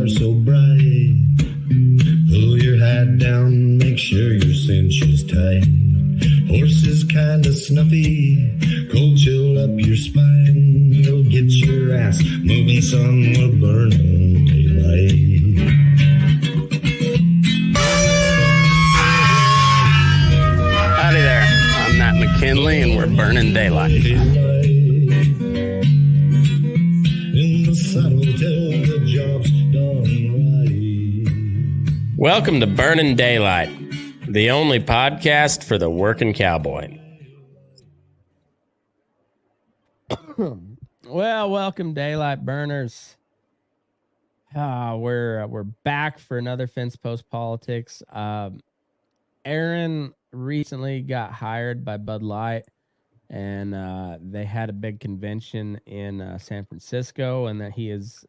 are so bright. Pull your hat down, make sure your cinch is tight. Horse is kinda snuffy, cold chill up your spine. You'll get your ass moving, son, we're burning daylight. Howdy there, I'm Matt McKinley and we're burning daylight. In the saddle till the job's done right. Welcome to Burning Daylight, the only podcast for the working cowboy. Well, welcome Daylight Burners. We're back for another Fence Post Politics. Aaron recently got hired by Bud Light, and they had a big convention in San Francisco, and that he's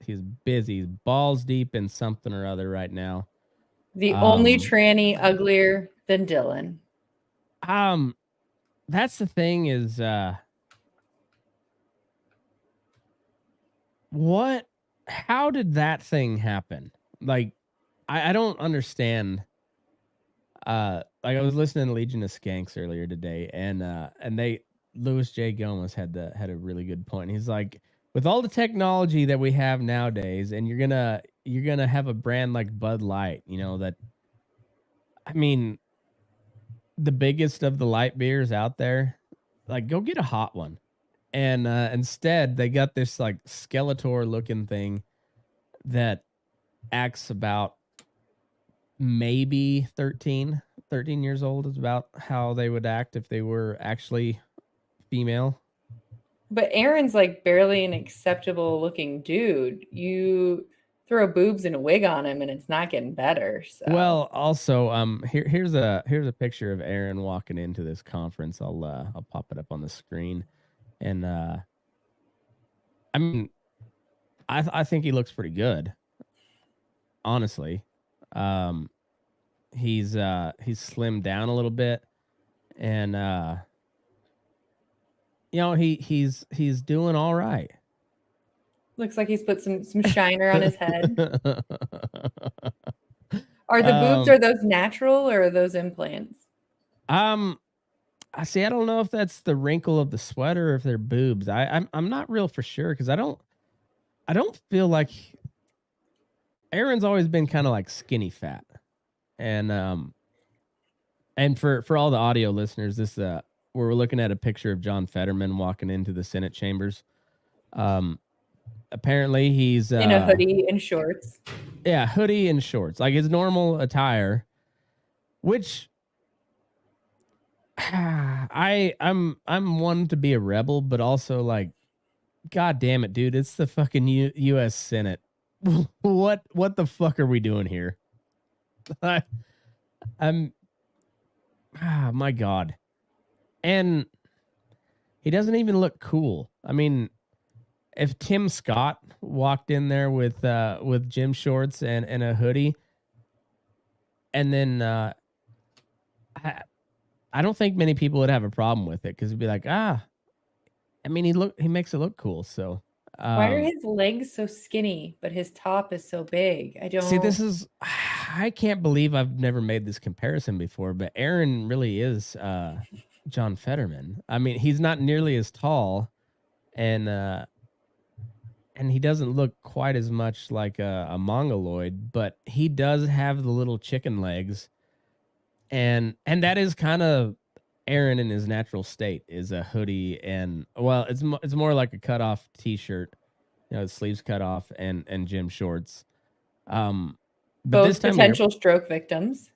busy. He's balls deep in something or other right now. The only tranny uglier than Dylan. That's the thing is, how did that thing happen? Like, I don't understand. Like I was listening to Legion of Skanks earlier today, and Louis J. Gomez had a really good point. He's like, with all the technology that we have nowadays, and you're gonna have a brand like Bud Light, you know, that, I mean, the biggest of the light beers out there, like, go get a hot one. And instead they got this like Skeletor looking thing that acts about maybe 13 years old is about how they would act if they were actually female. But Aaron's like barely an acceptable looking dude. You throw boobs and a wig on him and it's not getting better. So. Well, also, here's a picture of Aaron walking into this conference. I'll pop it up on the screen. And I mean, I think he looks pretty good. Honestly. He's slimmed down a little bit, and you know, he's doing all right. Looks like he's put some shiner on his head. Are the boobs, are those natural or are those implants? I see. I don't know if that's the wrinkle of the sweater or if they're boobs. I'm not real for sure, because I don't feel like Aaron's always been kind of like skinny fat, and for all the audio listeners, this we're looking at a picture of John Fetterman walking into the Senate chambers. Apparently he's in a hoodie and shorts. Yeah, hoodie and shorts, like his normal attire, which. I'm one to be a rebel, but also like, God damn it, dude! It's the fucking U.S. Senate. What the fuck are we doing here? My God, and he doesn't even look cool. I mean, if Tim Scott walked in there with gym shorts and a hoodie, and then I don't think many people would have a problem with it, because it'd be like, I mean, he makes it look cool. So why are his legs so skinny, but his top is so big? I don't see. I can't believe I've never made this comparison before, but Aaron really is John Fetterman. I mean, he's not nearly as tall, and he doesn't look quite as much like a mongoloid, but he does have the little chicken legs. And that is kind of Aaron in his natural state, is a hoodie, and well, it's more like a cut off t-shirt, you know, sleeves cut off, and gym shorts. But both this time potential stroke victims.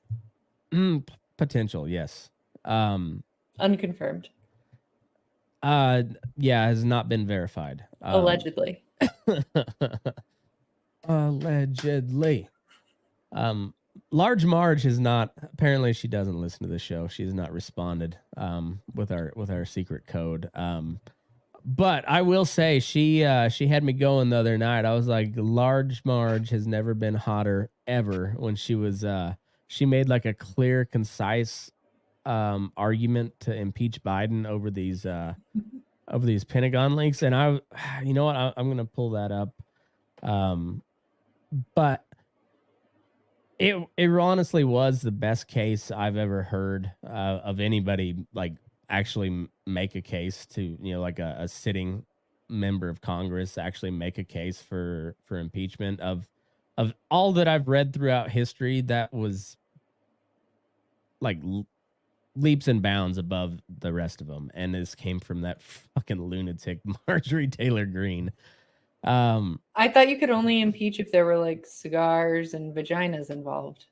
Potential, yes. Unconfirmed. Yeah, has not been verified. Allegedly. Allegedly. Large Marge has not, apparently she doesn't listen to the show. She has not responded with our secret code. But I will say she had me going the other night. I was like, Large Marge has never been hotter ever, when she was she made like a clear, concise argument to impeach Biden over these Pentagon leaks. And you know what? I'm going to pull that up. But It honestly was the best case I've ever heard of anybody like actually make a case to, you know, like a sitting member of Congress actually make a case for impeachment of all that I've read throughout history. That was like leaps and bounds above the rest of them, and this came from that fucking lunatic Marjorie Taylor Greene. I thought you could only impeach if there were like cigars and vaginas involved.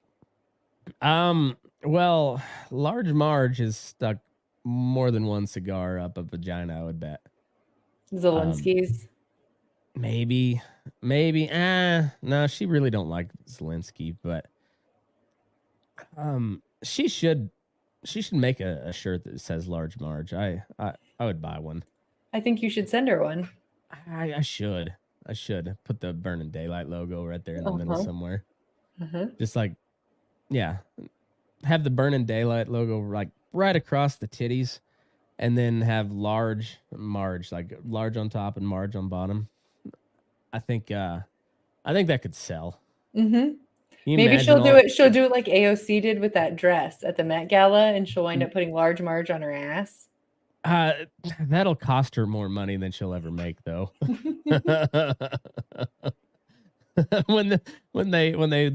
Well, Large Marge has stuck more than one cigar up a vagina, I would bet. Zelensky's. Maybe. No, she really don't like Zelensky, but she should make a shirt that says Large Marge. I would buy one. I think you should send her one. I should put the Burning Daylight logo right there in the middle somewhere. Just like, yeah, have the Burning Daylight logo like right across the titties, and then have Large Marge, like large on top and Marge on bottom. I think that could sell. Maybe she'll do it. She'll do it like AOC did with that dress at the Met Gala, and she'll wind up putting Large Marge on her ass. That'll cost her more money than she'll ever make, though. when they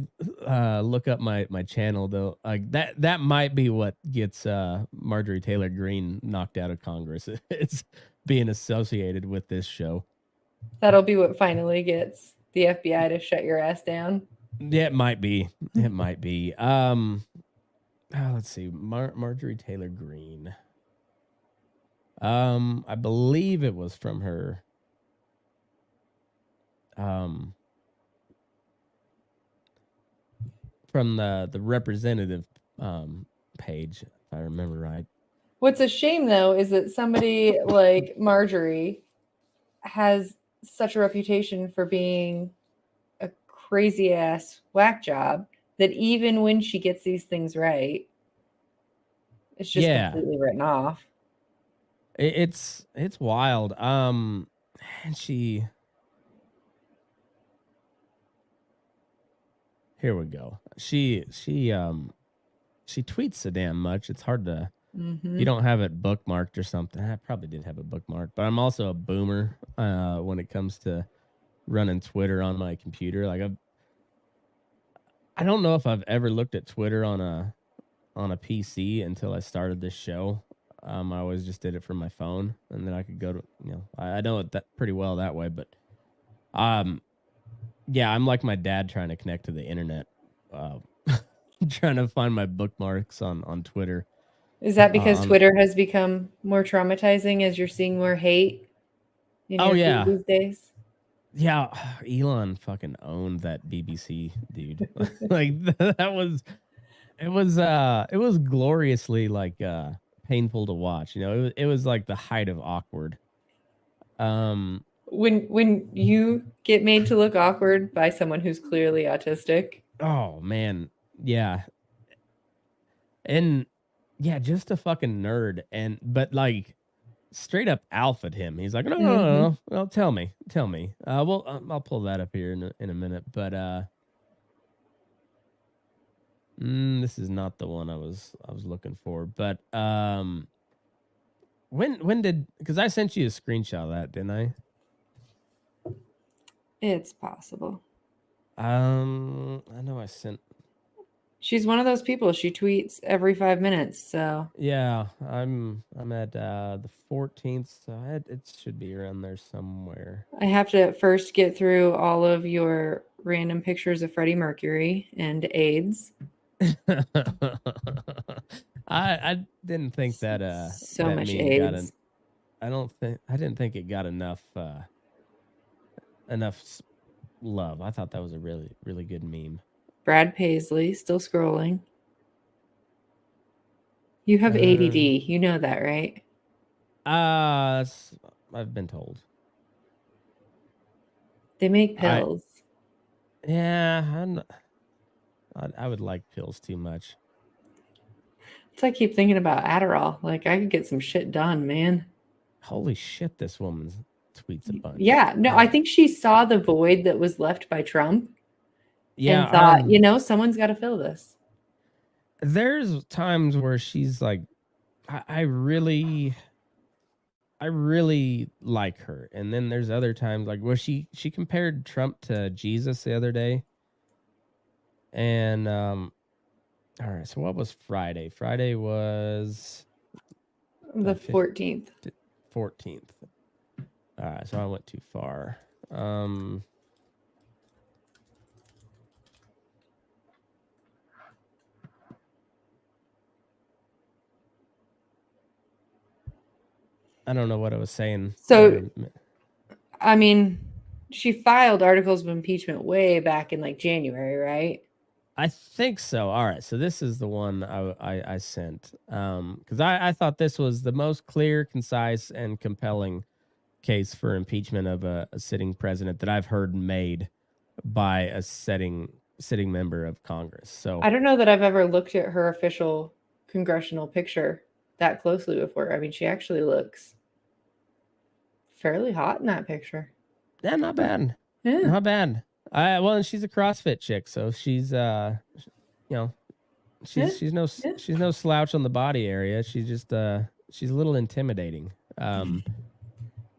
look up my channel, though, like that might be what gets Marjorie Taylor Greene knocked out of Congress. It's being associated with this show. That'll be what finally gets the FBI to shut your ass down. Yeah, it might be. It might be. Let's see, Marjorie Taylor Greene. I believe it was from her. From the representative page, if I remember right. What's a shame, though, is that somebody like Marjorie has such a reputation for being a crazy ass whack job that even when she gets these things right, it's just completely written off. It's wild. And she. Here we go. She tweets so damn much. It's hard to. You don't have it bookmarked or something. I probably did have it bookmarked, but I'm also a boomer when it comes to running Twitter on my computer. Like I don't know if I've ever looked at Twitter on a PC until I started this show. I always just did it from my phone, and then I could go to, you know, I know it that pretty well that way, but yeah, I'm like my dad trying to connect to the internet, trying to find my bookmarks on Twitter. Is that because Twitter has become more traumatizing as you're seeing more hate in your feed these days? Yeah, Elon fucking owned that BBC dude. Like it was gloriously like painful to watch. You know, it was like the height of awkward. When you get made to look awkward by someone who's clearly autistic. Oh man, yeah. And yeah, just a fucking nerd, but like straight up alphaed him. He's like, no. Well, tell me. Well, I'll pull that up here in a minute, but this is not the one I was looking for. But when did, because I sent you a screenshot of that, didn't I? It's possible. I know I sent. She's one of those people. She tweets every 5 minutes. So yeah, I'm at the 14th. So it should be around there somewhere. I have to first get through all of your random pictures of Freddie Mercury and AIDS. I didn't think that so that much meme AIDS. I didn't think it got enough love. I thought that was a really, really good meme. Brad Paisley, still scrolling. You have ADD. You know that, right? I've been told. They make pills. I would like pills too much. So I keep thinking about Adderall. Like, I could get some shit done, man. Holy shit, this woman tweets a bunch. Yeah, no, I think she saw the void that was left by Trump. Yeah, and thought, someone's got to fill this. there's times where she's like, I really like her, and then there's other times like where she compared Trump to Jesus the other day, and all right. So what was Friday? Friday was The 14th. 14th. All right, so I went too far. I don't know what I was saying. So, I mean, she filed articles of impeachment way back in like January, right? I think so. All right, so this is the one I sent because I thought this was the most clear, concise, and compelling case for impeachment of a sitting president that I've heard made by a sitting member of Congress. So I don't know that I've ever looked at her official congressional picture that closely before. I mean, she actually looks fairly hot in that picture. yeah, not bad. Yeah. Not bad. Well, and she's a CrossFit chick, so she's she's no slouch on the body area. She's just she's a little intimidating.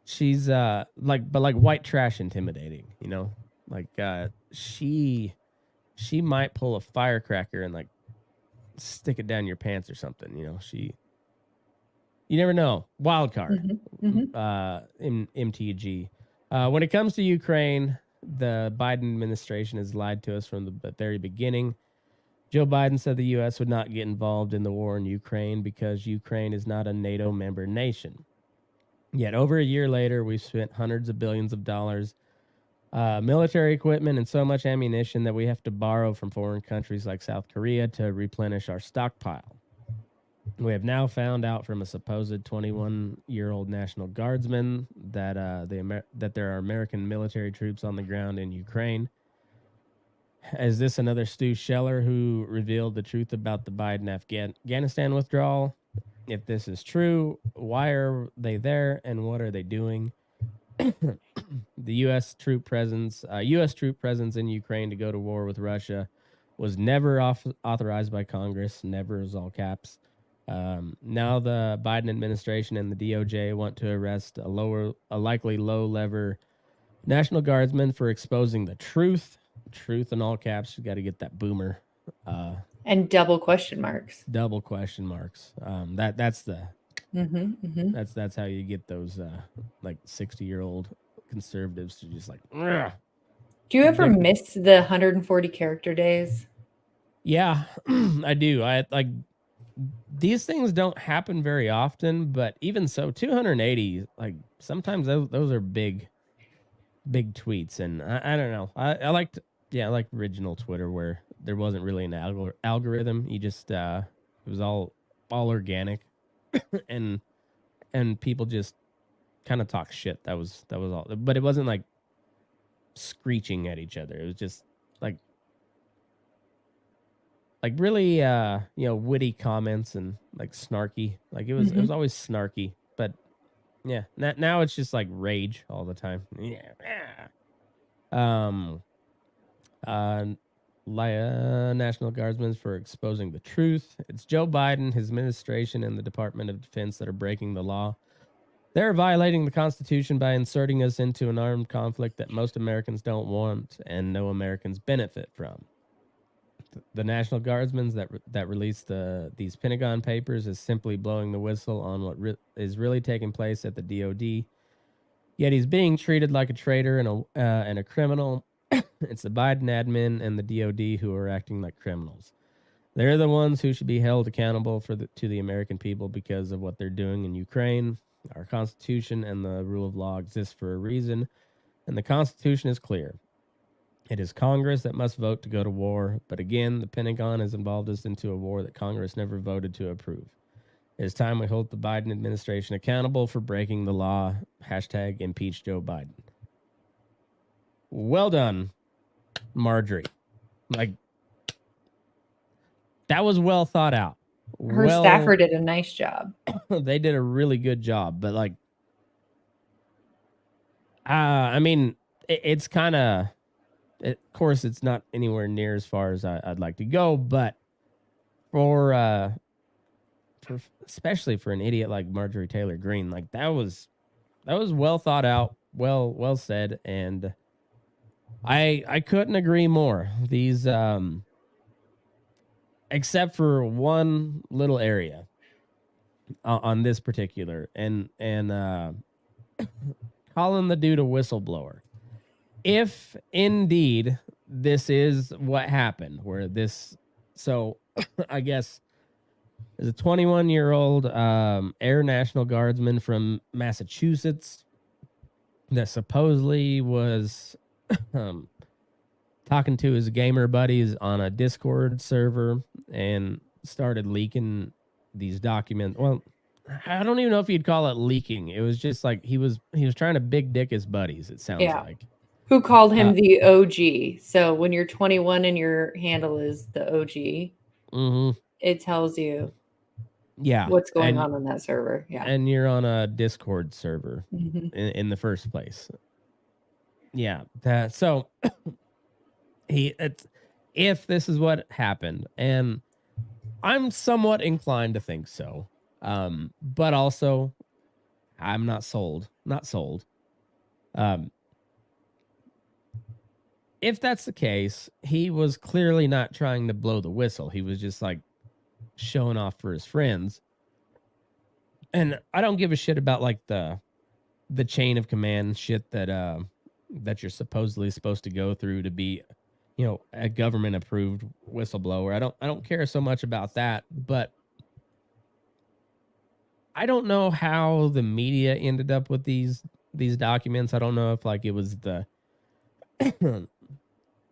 She's like white trash intimidating, Like she might pull a firecracker and like stick it down your pants or something, you never know. Wild card. In MTG. When it comes to Ukraine, the Biden administration has lied to us from the very beginning. Joe Biden said the U.S. would not get involved in the war in Ukraine because Ukraine is not a NATO member nation. Yet over a year later, we've spent hundreds of billions of dollars, military equipment, and so much ammunition that we have to borrow from foreign countries like South Korea to replenish our stockpile. We have now found out from a supposed 21-year-old National Guardsman that that there are American military troops on the ground in Ukraine. Is this another Stu Scheller who revealed the truth about the Biden Afghanistan withdrawal? If this is true, why are they there and what are they doing? The U.S. troop presence in Ukraine to go to war with Russia was never authorized by Congress. Never is all caps. Now the Biden administration and the DOJ want to arrest a likely low-level National Guardsman for exposing the truth. Truth in all caps. You got to get that boomer. And double question marks. Double question marks. That's the. That's how you get those like 60-year-old conservatives to just like. Ugh. Do you ever miss the 140 character days? Yeah, I do. I like. These things don't happen very often, but even so, 280, like sometimes those are big tweets, and I don't know. I liked original Twitter where there wasn't really an algorithm. You just it was all organic, and people just kind of talk shit. That was all, but it wasn't like screeching at each other. It was just like really witty comments and like snarky. Like it was always snarky, but yeah, now it's just like rage all the time. Yeah. National Guardsmen for exposing the truth. It's Joe Biden, his administration, and the Department of Defense that are breaking the law. They're violating the Constitution by inserting us into an armed conflict that most Americans don't want and no Americans benefit from. The National Guardsmen that released these Pentagon papers is simply blowing the whistle on what is really taking place at the DOD. Yet he's being treated like a traitor and a criminal. It's the Biden admin and the DOD who are acting like criminals. They're the ones who should be held accountable to the American people because of what they're doing in Ukraine. Our Constitution and the rule of law exist for a reason, and the Constitution is clear. It is Congress that must vote to go to war, but again, the Pentagon has involved us into a war that Congress never voted to approve. It is time we hold the Biden administration accountable for breaking the law. # impeach Joe Biden. Well done, Marjorie. Like, that was well thought out. Her staffer did a nice job. They did a really good job, but like, I mean, it's kind of Of course, it's not anywhere near as far as I'd like to go, but for especially for an idiot like Marjorie Taylor Greene, like that was well thought out, well said, and I couldn't agree more. These except for one little area on this particular, and calling the dude a whistleblower. If indeed this is what happened, where this, so I guess there's a 21-year-old Air National Guardsman from Massachusetts that supposedly was talking to his gamer buddies on a Discord server and started leaking these documents. Well, I don't even know if you'd call it leaking. It was just like he was trying to big dick his buddies, it sounds like. Who called him the OG. So when you're 21 and your handle is the OG, it tells you what's going on that server. Yeah. And you're on a Discord server in the first place. Yeah. So if this is what happened, and I'm somewhat inclined to think so, but also I'm not sold. If that's the case, he was clearly not trying to blow the whistle. He was just like showing off for his friends. And I don't give a shit about like the chain of command shit that you're supposedly supposed to go through to be, you know, a government approved whistleblower. I don't care so much about that, but I don't know how the media ended up with these documents. I don't know if like it was the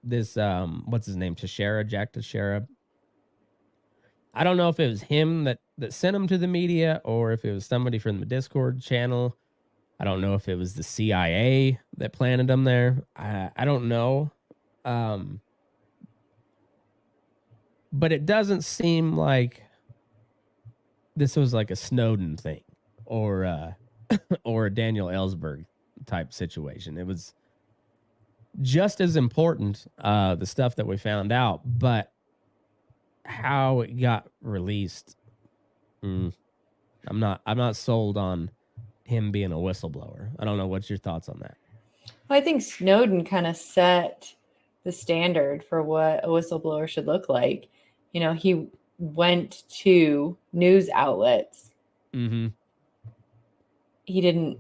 this what's his name, Jack Teixeira. I don't know if it was him that sent him to the media or if it was somebody from the Discord channel. I don't know if it was the CIA that planted them there. I don't know. But it doesn't seem like this was like a Snowden thing or a Daniel Ellsberg type situation. It was just as important, the stuff that we found out, but how it got released, I'm not sold on him being a whistleblower. I don't know. What's your thoughts on that? Well, I think Snowden kind of set the standard for what a whistleblower should look like. You know, he went to news outlets. Mm-hmm. He didn't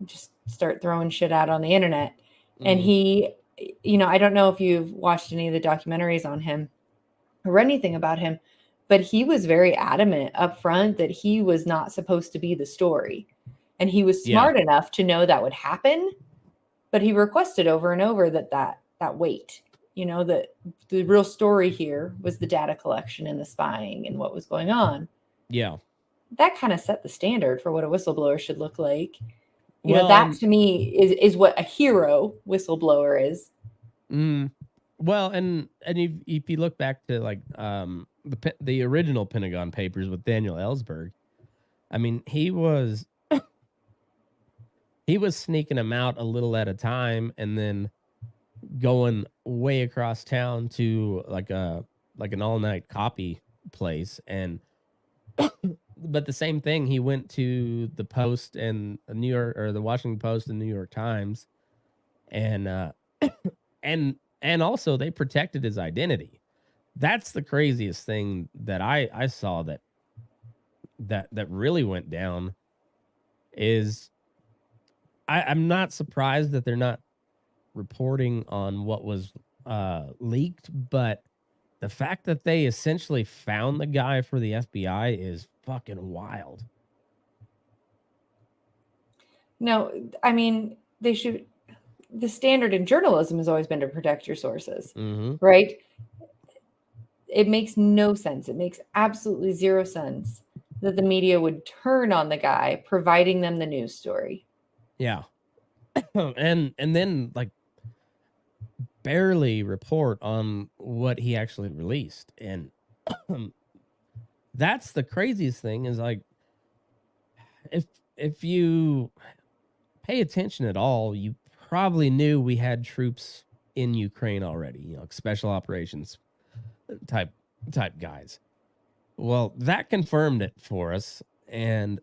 just start throwing shit out on the internet. Mm-hmm. And he, you know, I don't know if you've watched any of the documentaries on him or anything about him, but he was very adamant up front that he was not supposed to be the story. And he was smart enough to know that would happen, but he requested over and over that wait, you know, that the real story here was the data collection and the spying and what was going on. Yeah. That kind of set the standard for what a whistleblower should look like. You know, that to me is what a hero whistleblower is. Well, and if you look back to like the original Pentagon Papers with Daniel Ellsberg, I mean, he was sneaking them out a little at a time and then going way across town to like an all-night copy place. And but the same thing, he went to the Post and the Washington Post and New York Times, and and also they protected his identity. That's the craziest thing that I saw that really went down. Is I'm not surprised that they're not reporting on what was leaked, but the fact that they essentially found the guy for the FBI is fucking wild. No, I mean, they should. The standard in journalism has always been to protect your sources, right? It makes no sense. It makes absolutely zero sense that the media would turn on the guy providing them the news story. Yeah. and then like barely report on what he actually released. And that's the craziest thing is like, if you pay attention at all, you probably knew we had troops in Ukraine already, you know, like special operations type guys. Well, that confirmed it for us, and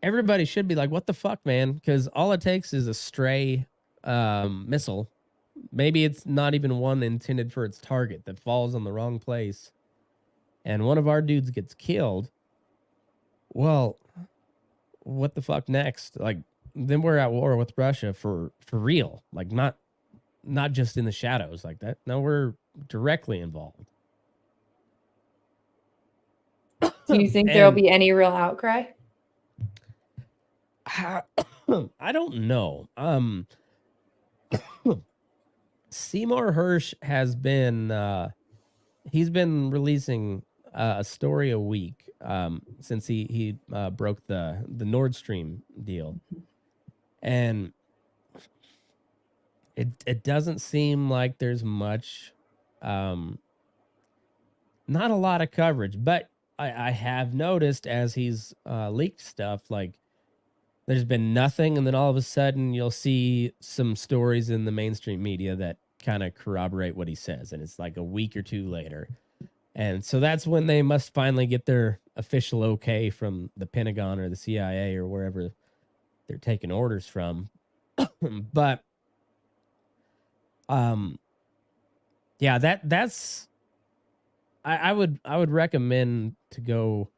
everybody should be like, "What the fuck, man?" Because all it takes is a stray missile. Maybe it's not even one intended for its target that falls on the wrong place, and one of our dudes gets killed. Well, what the fuck next? Like, then we're at war with Russia for real. Like, not just in the shadows like that. No, we're directly involved. Do you think there'll be any real outcry? I don't know. Seymour Hersh has been he's been releasing a story a week since he broke the Nord Stream deal, and it doesn't seem like there's much, not a lot of coverage, but I have noticed as he's leaked stuff, like there's been nothing, and then all of a sudden you'll see some stories in the mainstream media that kind of corroborate what he says, and it's like a week or two later. And so that's when they must finally get their official okay from the Pentagon or the CIA or wherever they're taking orders from. But yeah, that's I would recommend to go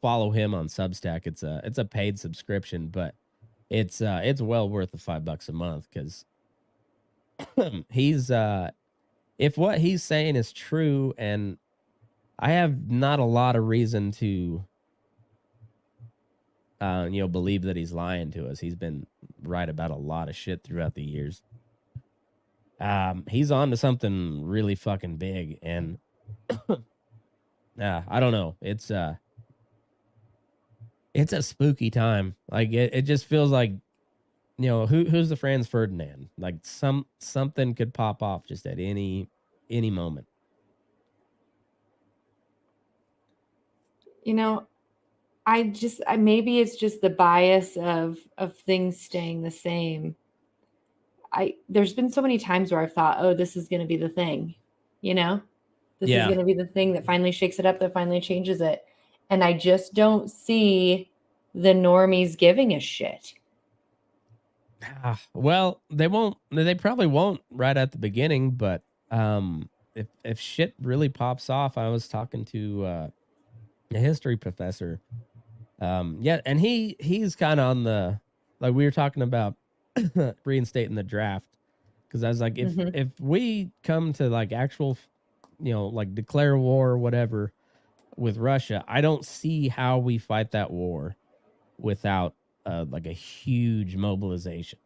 follow him on Substack. It's a paid subscription, but it's well worth the $5 a month, because he's if what he's saying is true, and I have not a lot of reason to believe that he's lying to us. He's been right about a lot of shit throughout the years. He's on to something really fucking big, and I don't know. It's a spooky time. Like it just feels like, who's the Franz Ferdinand? Like something could pop off just at any moment. Maybe it's just the bias of things staying the same. There's been so many times where I've thought, oh, this is going to be the thing, this is going to be the thing that finally shakes it up, that finally changes it. And I just don't see the normies giving a shit. Well, they probably won't right at the beginning, but if shit really pops off, I was talking to a history professor. And he's kind of on the, like, we were talking about reinstating the draft, because I was like, if we come to like actual, like declare war or whatever with Russia, I don't see how we fight that war without like a huge mobilization.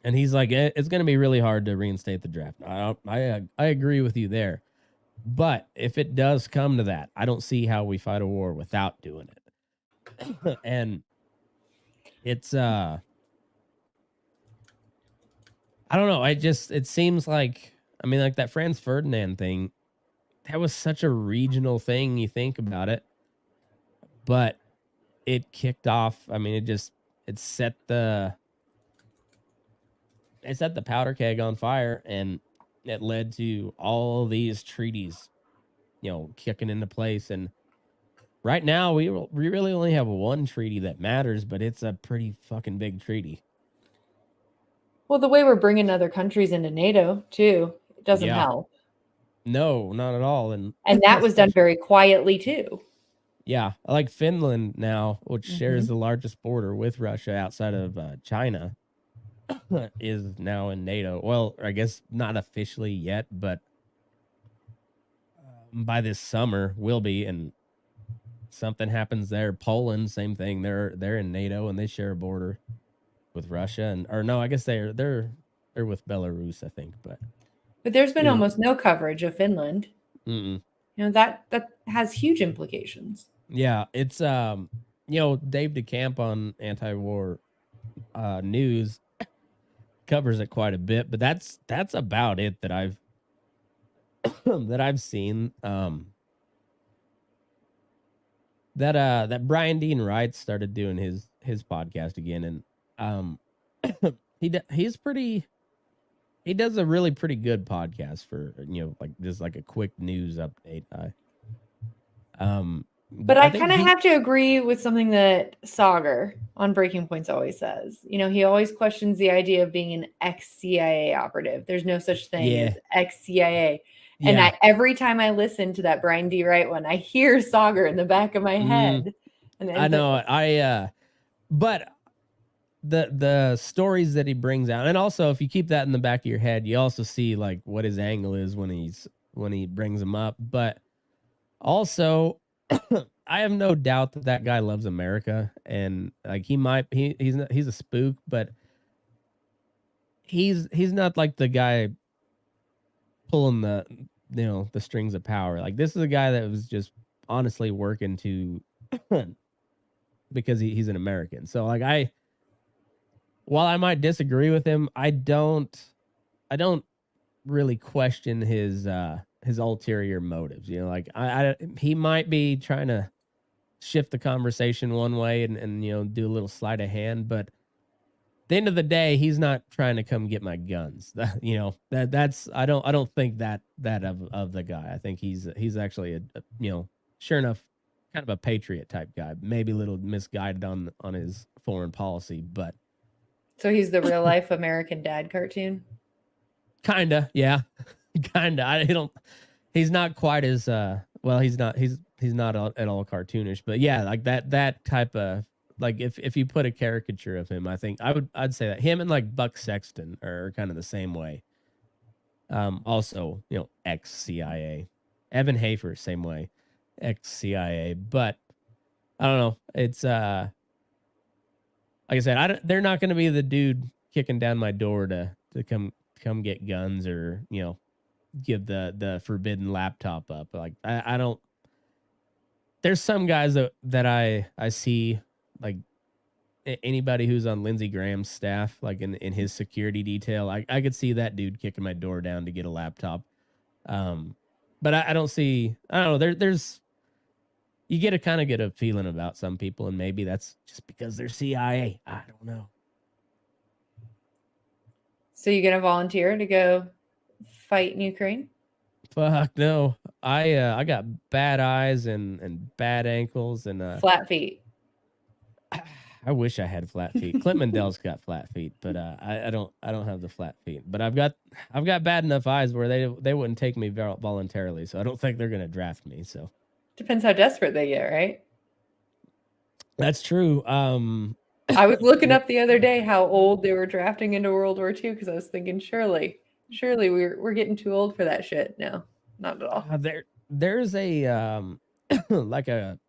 And he's like, it's going to be really hard to reinstate the draft. I agree with you there. But if it does come to that, I don't see how we fight a war without doing it. And it's I don't know. It seems like, I mean, like that Franz Ferdinand thing, that was such a regional thing. You think about it, but it kicked off. I mean, it set the powder keg on fire, and it led to all these treaties, kicking into place. And right now, we really only have one treaty that matters, but it's a pretty fucking big treaty. Well, the way we're bringing other countries into NATO too, it doesn't help. No, not at all. And that was done very quietly too. Yeah, like Finland now, which shares the largest border with Russia outside of China, is now in NATO. Well, I guess not officially yet, but by this summer will be. And something happens there. Poland, same thing. They're in NATO, and they share a border with Russia. Or no, I guess they're with Belarus, I think. But there's been almost no coverage of Finland. That has huge implications. Yeah, it's Dave DeCamp on Anti-War News covers it quite a bit, but that's about it that I've seen. That Brian Dean Wright started doing his podcast again, and he's pretty. He does a really pretty good podcast for like just like a quick news update. But I I think kind of have to agree with something that Sagar on Breaking Points always says. He always questions the idea of being an ex-CIA operative. There's no such thing yeah as ex-CIA. And yeah. every time I listen to that Brian D. Wright one, I hear Sagar in the back of my head. I know. But the stories that he brings out, and also if you keep that in the back of your head, you also see like what his angle is when he brings them up. But also, I have no doubt that guy loves America, and like he's a spook, but he's not like the guy pulling the strings of power. Like this is a guy that was just honestly working to because he's an American. So like while I might disagree with him, I don't really question his ulterior motives. Like he might be trying to shift the conversation one way and do a little sleight of hand, but at the end of the day, he's not trying to come get my guns. That's I don't think that of the guy. I think he's actually a sure enough kind of a patriot type guy. Maybe a little misguided on his foreign policy, but So he's the real life American Dad cartoon. kinda, yeah. Kinda. I don't he's not quite as well, he's not at all cartoonish, but yeah, like that type of like if you put a caricature of him, I think I'd say that him and like Buck Sexton are kind of the same way. Also, ex CIA. Evan Hafer, same way, ex CIA. But I don't know. It's like I said, they're not going to be the dude kicking down my door to come get guns or give the forbidden laptop up. Like I don't. There's some guys that I see like anybody who's on Lindsey Graham's staff, like in his security detail. I could see that dude kicking my door down to get a laptop. But I don't see. I don't know. There's you get to kind of get a feeling about some people, and maybe that's just because they're CIA. I don't know. So you gonna volunteer to go fight in Ukraine? Fuck no. I got bad eyes and bad ankles and Flat feet. I wish I had flat feet. Clint Mandel's got flat feet, but I don't have the flat feet. But I've got bad enough eyes where they wouldn't take me voluntarily, so I don't think they're gonna draft me. So Depends how desperate they get, right? that's true. I was looking up the other day how old they were drafting into World War II because I was thinking, surely we're getting too old for that shit. No, not at all. There's a like a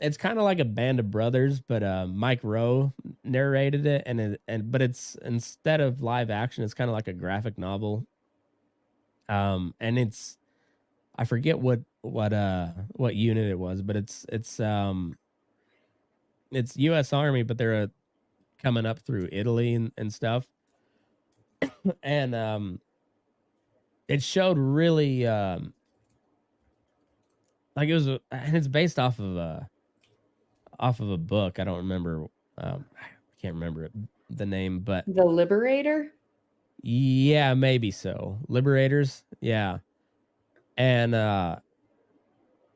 it's kind of like a Band of Brothers, but Mike Rowe narrated it, but it's instead of live action, it's kind of like a graphic novel. And I forget what unit it was, but it's U.S. Army, but they're coming up through Italy and stuff, and it showed really like it was and it's based off of a book. I don't remember. I can't remember the name, but The Liberator? yeah, maybe so. Liberators, yeah. And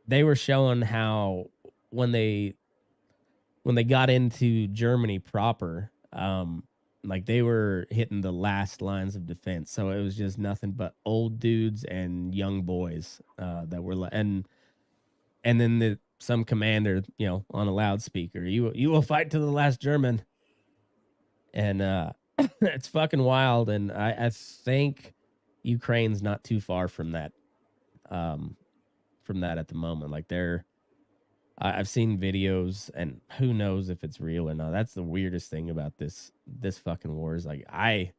they were showing how when they got into Germany proper, like they were hitting the last lines of defense. So it was just nothing but old dudes and young boys that were and then some commander, on a loudspeaker, you will fight to the last German. And it's fucking wild. And I think Ukraine's not too far from that at the moment. Like I've seen videos, and who knows if it's real or not. That's the weirdest thing about this fucking war is like I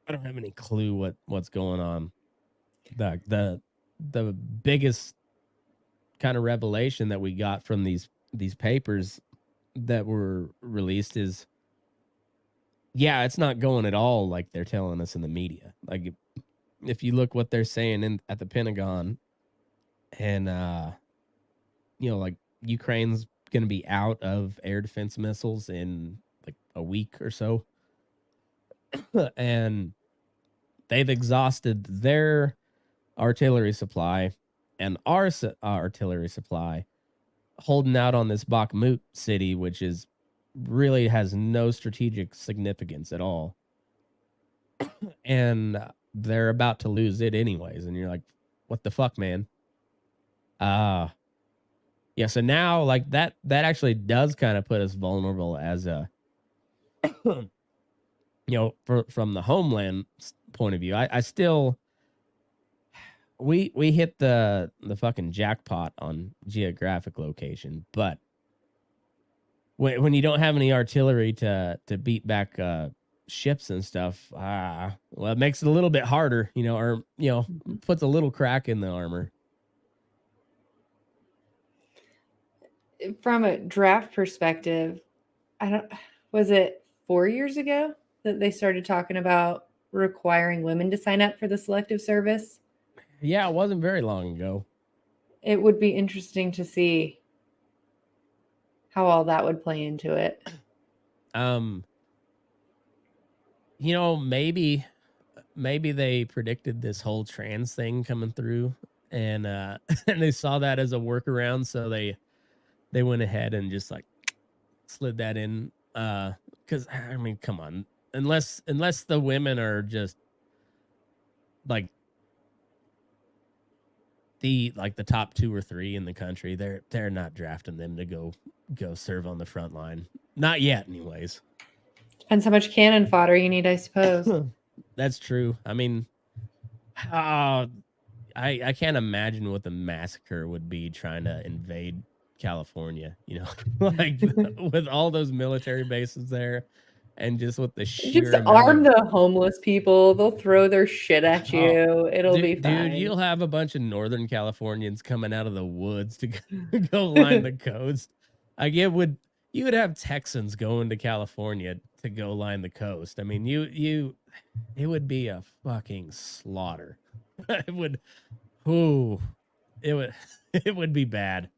don't have any clue what's going on. The biggest kind of revelation that we got from these papers that were released is, yeah, it's not going at all like they're telling us in the media. Like if you look what they're saying at the Pentagon, and like Ukraine's going to be out of air defense missiles in like a week or so. And they've exhausted their artillery supply and our artillery supply, holding out on this Bakhmut city, which is really has no strategic significance at all. And they're about to lose it anyways. And you're like, what the fuck, man? Yeah, so now like that actually does kind of put us vulnerable as a from the homeland point of view. I still we hit the fucking jackpot on geographic location, but when you don't have any artillery to beat back ships and stuff, well, it makes it a little bit harder, or puts a little crack in the armor. From a draft perspective, was it 4 years ago that they started talking about requiring women to sign up for the selective service? Yeah, it wasn't very long ago. It would be interesting to see how all that would play into it. Maybe they predicted this whole trans thing coming through, and and they saw that as a workaround, so they went ahead and just like slid that in. Because I mean, come on, unless the women are just like the top 2 or 3 in the country, they're not drafting them to go serve on the front line. Not yet, anyways. Depends how much cannon fodder you need, I suppose. That's true. I mean, I can't imagine what the massacre would be trying to invade California, like with all those military bases there, and just with the sheer just arm the homeless people. They'll throw their shit at you. It'll be fine. Dude, you'll have a bunch of Northern Californians coming out of the woods to go line the coast. Like you would have Texans going to California to go line the coast. I mean, it would be a fucking slaughter. It would be bad.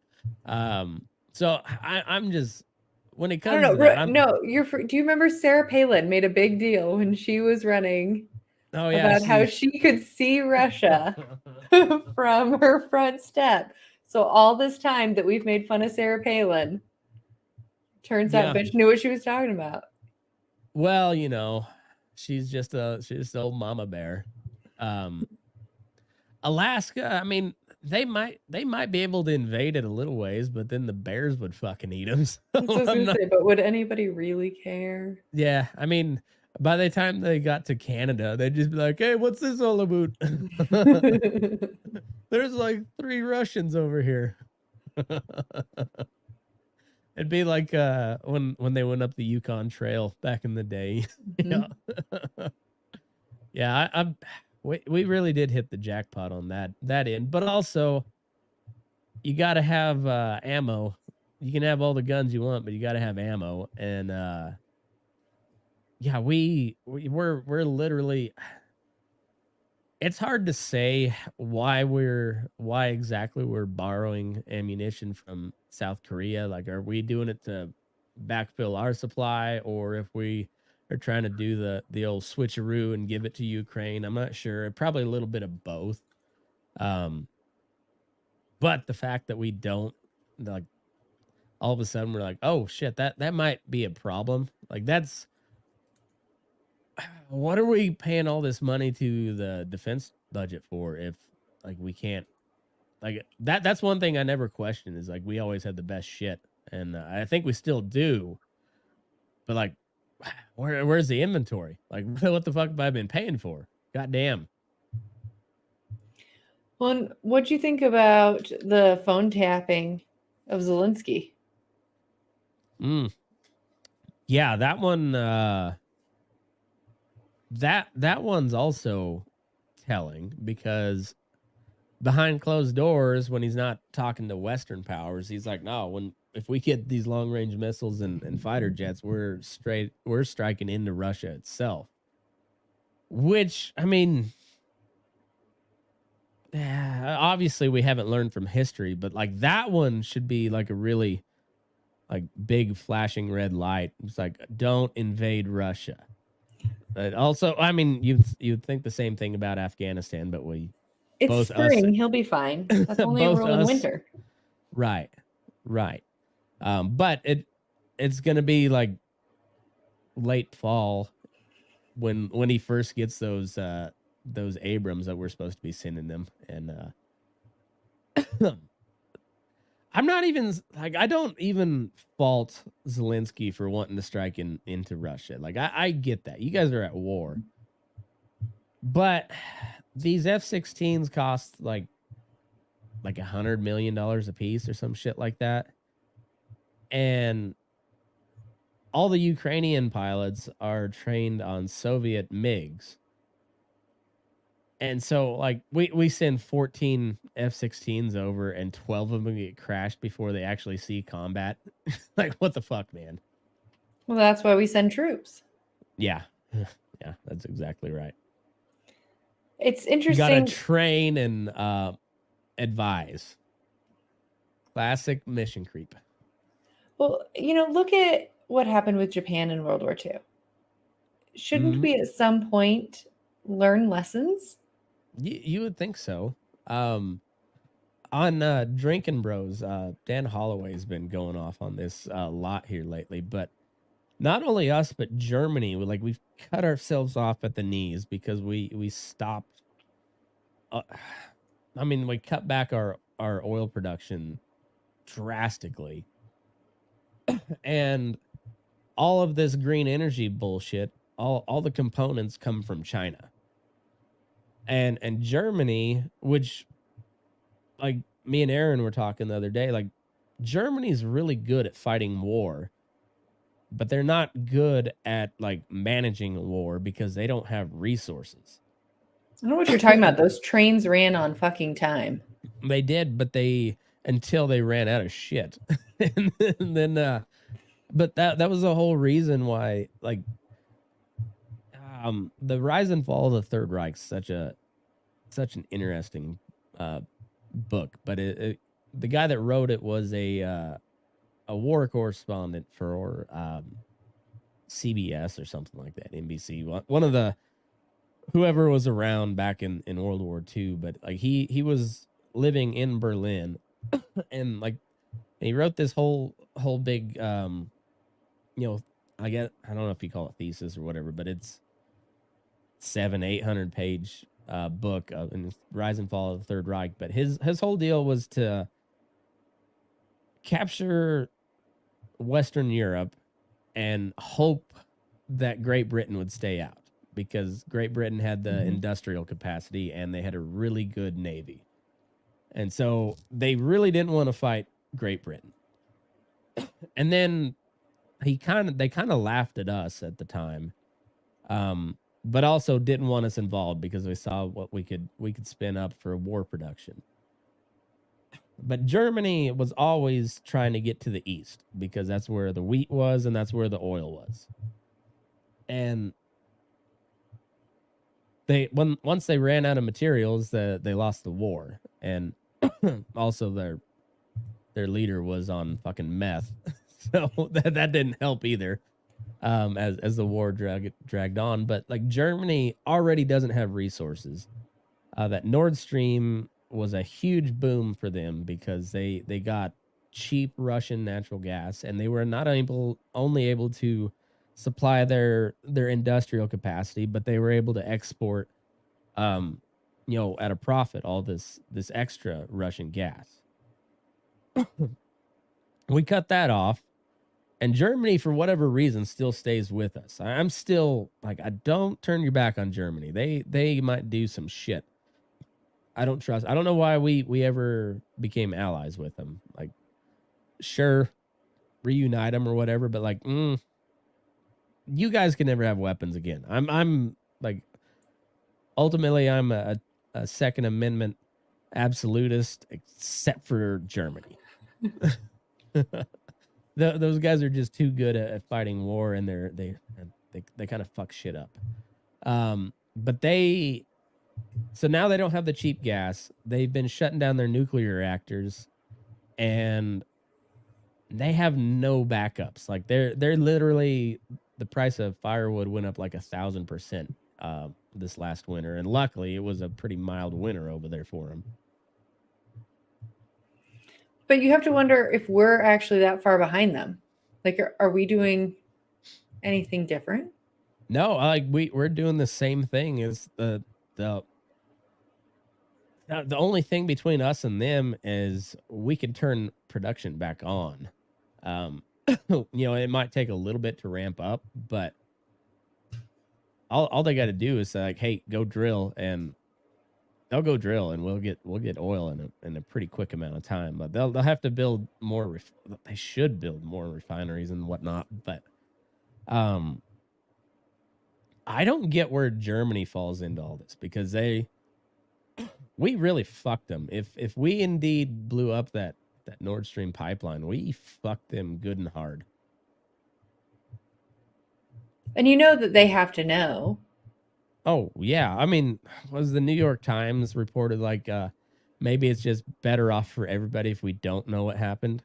So I'm just, when it comes to that, do you remember Sarah Palin made a big deal when she was running about how she could see Russia from her front step? So all this time that we've made fun of Sarah Palin, turns out bitch knew what she was talking about. Well, she's just old mama bear. Alaska, I mean, they might be able to invade it a little ways, but then the bears would fucking eat them. So but would anybody really care? Yeah, I mean, by the time they got to Canada, they'd just be like, "Hey, what's this all about?" There's like 3 Russians over here. It'd be like when they went up the Yukon Trail back in the day. Yeah, we really did hit the jackpot on that end, but also you got to have ammo. You can have all the guns you want, but you got to have ammo. And yeah, we're literally. It's hard to say why exactly we're borrowing ammunition from South Korea. Like, are we doing it to backfill our supply, or if we are trying to do the old switcheroo and give it to Ukraine? I'm not sure. Probably a little bit of both. But the fact that we don't, like, all of a sudden we're like, oh shit, that might be a problem. Like, that's, what are we paying all this money to the defense budget for if, like, we can't, like, that's one thing I never questioned, is like, we always had the best shit, and I think we still do, but like, where's the inventory? Like, what the fuck have I been paying for? God damn. Well, what'd you think about the phone tapping of Zelensky? Yeah, that one, that one's also telling, because behind closed doors, when he's not talking to Western powers, he's like, no, if we get these long range missiles and fighter jets, we're striking into Russia itself. Which, I mean, obviously we haven't learned from history, but like, that one should be like a really like big flashing red light. It's like, don't invade Russia. But also, I mean, you'd think the same thing about Afghanistan, but It's both spring. He'll be fine. That's only a both rule in us- winter. right. But it's gonna be like late fall when he first gets those Abrams that we're supposed to be sending them, and I'm not even like, I don't even fault Zelensky for wanting to strike into Russia. Like I get that. You guys are at war. But these F-16s cost like $100 million a piece or some shit like that. And all the Ukrainian pilots are trained on Soviet MiGs. And so, like, we send 14 F-16s over, and 12 of them get crashed before they actually see combat. Like, what the fuck, man? Well, that's why we send troops. Yeah. Yeah, that's exactly right. It's You interesting. gotta train and advise. Classic mission creep. Well, look at what happened with Japan in World War II. Shouldn't we at some point learn lessons? You would think so. On Drinking Bros, Dan Holloway's been going off on this a lot here lately, but not only us, but Germany, we've cut ourselves off at the knees because we stopped. I mean, we cut back our oil production drastically, and all of this green energy bullshit, all the components come from China. And Germany, which, like, me and Aaron were talking the other day, like, Germany's really good at fighting war, but they're not good at, like, managing war because they don't have resources. I don't know what you're talking about. Those trains ran on fucking time. They did, but until they ran out of shit. and then but that was the whole reason why, like, the rise and fall of the Third Reich, such an interesting book, but the guy that wrote it was a war correspondent for CBS or something like that, NBC, one of the whoever was around back in World War II. But like he was living in Berlin, and like he wrote this whole big I don't know if you call it thesis or whatever, but it's 700-800 page book in Rise and Fall of the Third Reich. But his whole deal was to capture Western Europe and hope that Great Britain would stay out, because Great Britain had the industrial capacity and they had a really good navy. And so they really didn't want to fight Great Britain. And then they kind of laughed at us at the time. But also didn't want us involved because they saw what we could spin up for war production. But Germany was always trying to get to the east because that's where the wheat was and that's where the oil was. And once they ran out of materials, they lost the war. And also their leader was on fucking meth. So that didn't help either. As the war dragged on. But like, Germany already doesn't have resources. That Nord Stream was a huge boom for them because they got cheap Russian natural gas, and they were not only able to supply their industrial capacity, but they were able to export at a profit all this extra Russian gas. We cut that off. And Germany, for whatever reason, still stays with us. I'm still like, I don't turn your back on Germany. They might do some shit. I don't trust. I don't know why we ever became allies with them. Like, sure, reunite them or whatever, but like, you guys can never have weapons again. I'm like, ultimately, I'm a Second Amendment absolutist, except for Germany. Those guys are just too good at fighting war, and they kind of fuck shit up. But so now they don't have the cheap gas. They've been shutting down their nuclear reactors, and They have no backups. Like they're literally, the price of firewood went up like 1,000% this last winter, and luckily it was a pretty mild winter over there for them. But you have to wonder if we're actually that far behind them. Like, are we doing anything different? No, like we're doing the same thing as the the only thing between us and them is we can turn production back on. You know, it might take a little bit to ramp up, but all they got to do is say like, "Hey, go drill," and they'll go drill, and we'll get oil in a pretty quick amount of time. But they'll have to build more. They should build more refineries and whatnot. But um, I don't get where Germany falls into all this, because we really fucked them. If we indeed blew up that Nord Stream pipeline, we fucked them good and hard. And you know that they have to know. Oh yeah, I mean, was the New York Times reported like maybe it's just better off for everybody if we don't know what happened?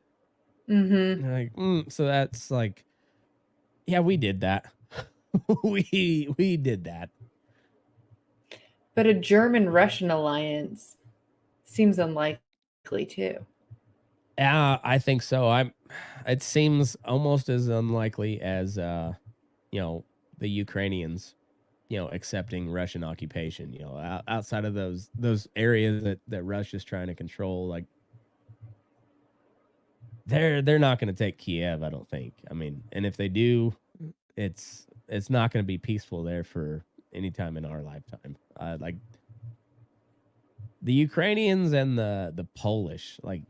Mm-hmm. Like, so that's like, yeah, we did that. we did that. But a German-Russian alliance seems unlikely too. Yeah, I think so. It seems almost as unlikely as you know, the Ukrainians, you know, accepting Russian occupation. You know, outside of those areas that Russia's trying to control, like they're not going to take Kiev, I don't think. I mean, and if they do, it's not going to be peaceful there for any time in our lifetime. Like the Ukrainians and the Polish, like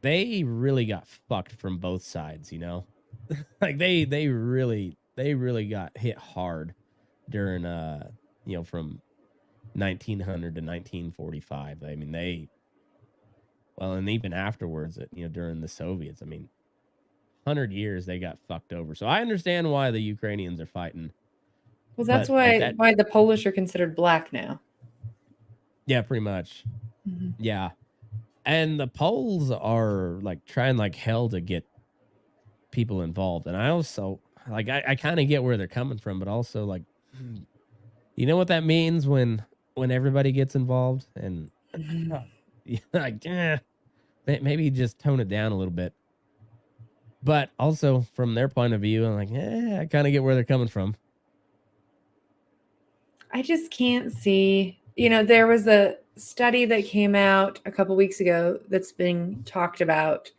they really got fucked from both sides, you know? Like they really got hit hard during you know, from 1900 to 1945. I mean, well, and even afterwards, you know, during the Soviets, I mean, 100 years they got fucked over. So I understand why the Ukrainians are fighting. Well, that's But like why the Polish are considered black now. Yeah, pretty much. Mm-hmm. Yeah. And the Poles are like trying like hell to get people involved. And I also like I kind of get where they're coming from, but also like, you know what that means when everybody gets involved, and like maybe just tone it down a little bit. But also from their point of view, I'm like, I kind of get where they're coming from. I just can't see. You know, there was a study that came out a couple weeks ago that's being talked about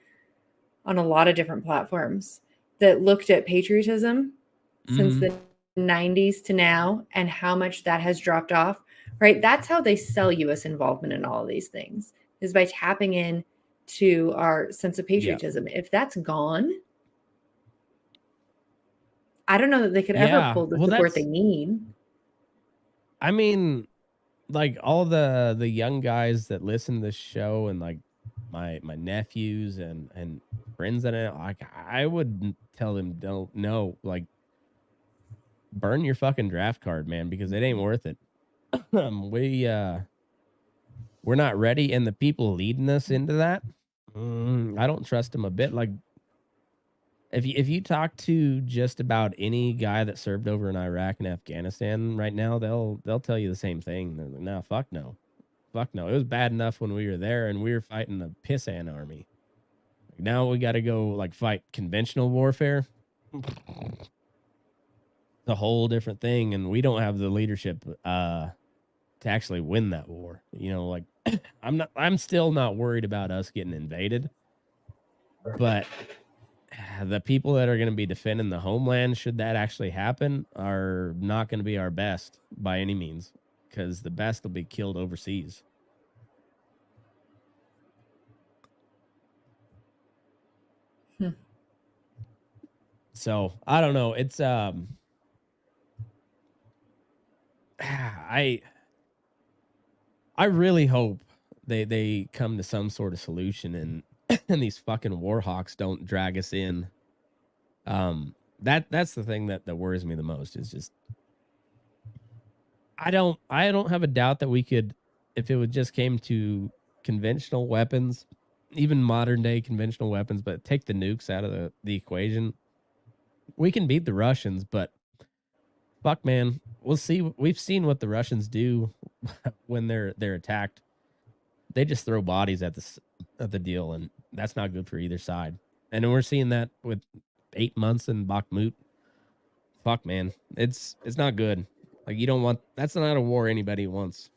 on a lot of different platforms that looked at patriotism since the 90s to now and how much that has dropped off, right? That's how they sell U.S. involvement in all of these things, is by tapping in to our sense of patriotism. Yeah. If that's gone, I don't know that they could ever pull the support they need. I mean, like all the young guys that listen to this show, and like my nephews and friends that I would tell them, don't know, like burn your fucking draft card, man, because it ain't worth it. We're not ready, and the people leading us into that, I don't trust them a bit. Like if you talk to just about any guy that served over in Iraq and Afghanistan right now, they'll tell you the same thing. They're like, no, fuck no. Fuck no. It was bad enough when we were there and we were fighting a pissant army. Now we got to go like fight conventional warfare. It's a whole different thing, and we don't have the leadership to actually win that war. You know, like I'm still not worried about us getting invaded. But the people that are going to be defending the homeland, should that actually happen, are not going to be our best by any means, because the best will be killed overseas. So I don't know. It's I really hope they come to some sort of solution, and and these fucking war hawks don't drag us in. That's the thing that worries me the most, is just I don't have a doubt that we could, if it would just came to conventional weapons even modern day conventional weapons, but take the nukes out of the equation. We can beat the Russians, but fuck, man, we'll see. We've seen what the Russians do when they're attacked. They just throw bodies at the deal, and that's not good for either side. And we're seeing that with 8 months in Bakhmut. Fuck, man, it's not good. Like, you don't want, that's not a war anybody wants.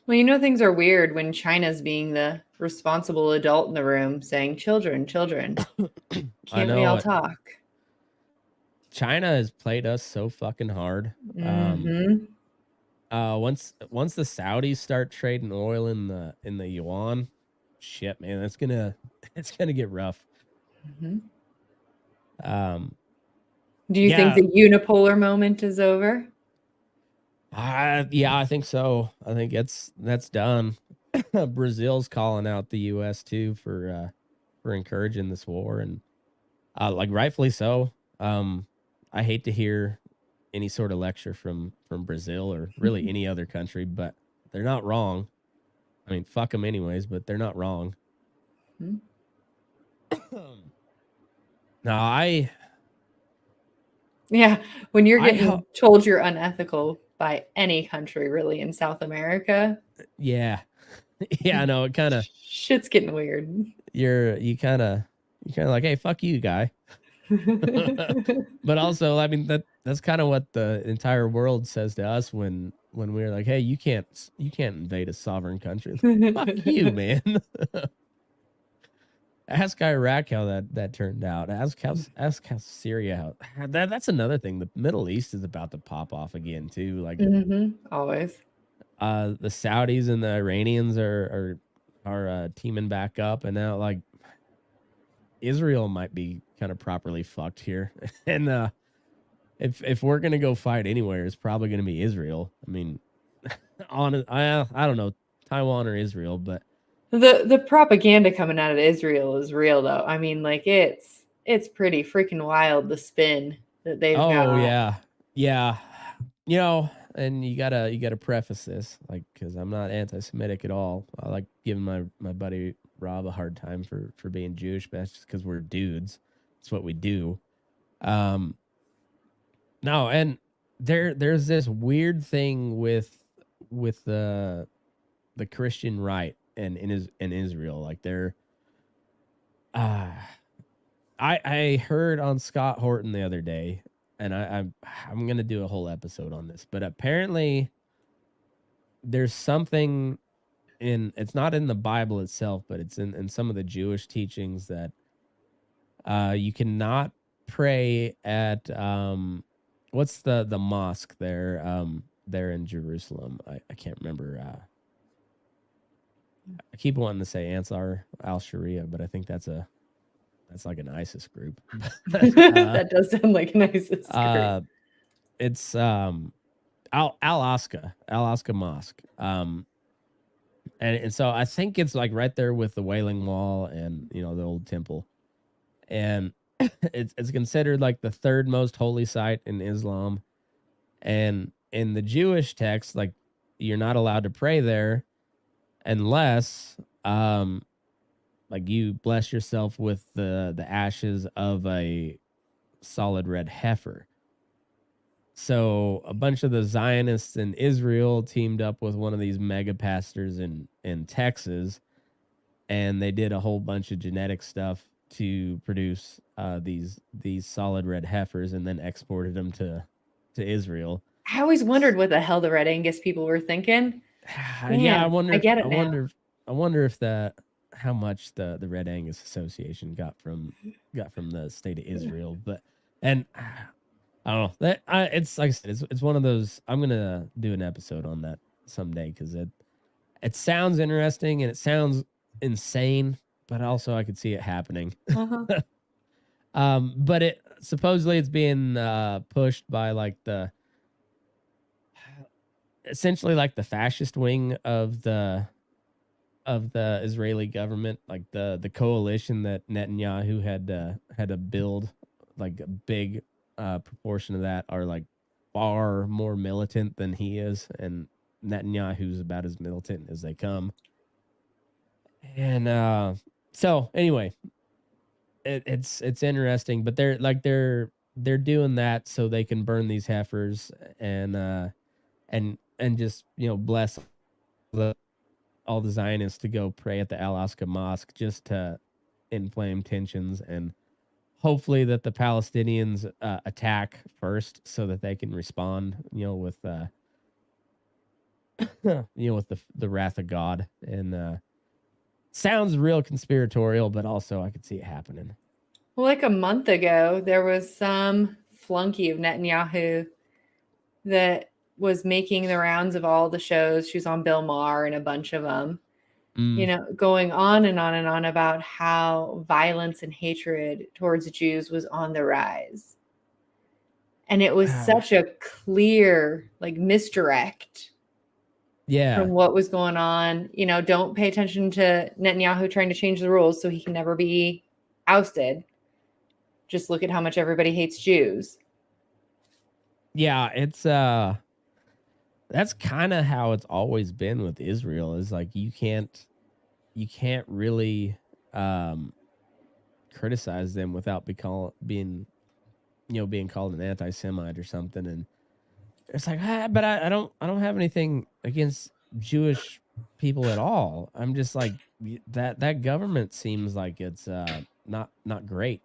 Well, you know, things are weird when China's being the responsible adult in the room saying, children, children, I can't we know all it. talk? China has played us so fucking hard. Mm-hmm. Once the Saudis start trading oil in the yuan, shit, man, that's gonna it's gonna get rough. Mm-hmm. Um, Do you think yeah, the unipolar moment is over? yeah, I think so. I think that's done. Brazil's calling out the U.S. too for encouraging this war, and like, rightfully so. I hate to hear any sort of lecture from Brazil or really any other country, but they're not wrong. I mean, fuck them anyways, but they're not wrong. Hmm. No, I Yeah, when you're I getting told you're unethical by any country really in South America, yeah. Yeah, I know, it kind of, shit's getting weird. you kind of like, hey, fuck you, guy. But also, I mean, that's kind of what the entire world says to us when we're like, hey, you can't invade a sovereign country. Fuck you, man. Ask Iraq how that turned out. Ask how Syria how that's another thing. The Middle East is about to pop off again too. Like, Always. the Saudis and the Iranians are teaming back up, and now, like, Israel might be kind of properly fucked here. And if we're gonna go fight anywhere, it's probably gonna be Israel. I mean, I don't know, Taiwan or Israel, but The propaganda coming out of Israel is real though. I mean, like it's pretty freaking wild the spin that they've oh got. yeah, yeah, and you gotta preface this, like, because I'm not anti-Semitic at all. I like giving my buddy Rob a hard time for being Jewish, but that's just because we're dudes. It's what we do. Um, no, and there's this weird thing with the Christian right and in Israel. Like, they're uh I heard on Scott Horton the other day, and I'm gonna do a whole episode on this, but apparently there's something in, it's not in the Bible itself, but it's in some of the Jewish teachings that you cannot pray at what's the mosque there in Jerusalem. I can't remember. I keep wanting to say Ansar al Sharia, but I think that's like an ISIS group. That does sound like an ISIS group. uh, it's Al Aqsa Mosque. And so I think it's like right there with the Wailing Wall and, the old temple. And it's considered like the third most holy site in Islam. And in the Jewish text, like, you're not allowed to pray there unless like, you bless yourself with the ashes of a solid red heifer. So a bunch of the Zionists in Israel teamed up with one of these mega pastors in Texas, and they did a whole bunch of genetic stuff to produce these solid red heifers, and then exported them to Israel. I always wondered what the hell the Red Angus people were thinking. Yeah, Man, I get it now. I wonder if how much the Red Angus Association got from the state of Israel, but and I don't know. It's like I said, it's one of those. I'm gonna do an episode on that someday because it sounds interesting and it sounds insane, but also I could see it happening. Uh-huh. But it supposedly it's being pushed by, like, essentially like the fascist wing of the Israeli government, like the coalition that Netanyahu had to build. Like, a big proportion of that are, like, far more militant than he is, and Netanyahu's about as militant as they come. And so anyway, it's interesting, but they're doing that so they can burn these heifers and and just bless the, all the Zionists to go pray at the Al Aqsa Mosque just to inflame tensions and hopefully that the Palestinians attack first so that they can respond, with with the wrath of God. And sounds real conspiratorial, but also I could see it happening. Well, like a month ago, there was some flunky of Netanyahu that was making the rounds of all the shows. She was on Bill Maher and a bunch of them, going on and on and on about how violence and hatred towards Jews was on the rise. And it was such a clear, like, misdirect from what was going on. Don't pay attention to Netanyahu trying to change the rules so he can never be ousted. Just look at how much everybody hates Jews. Yeah, it's that's kind of how it's always been with Israel, is like you can't really criticize them without being called an anti-Semite or something. And it's like, but I don't have anything against Jewish people at all. I'm just like, that government seems like it's not great,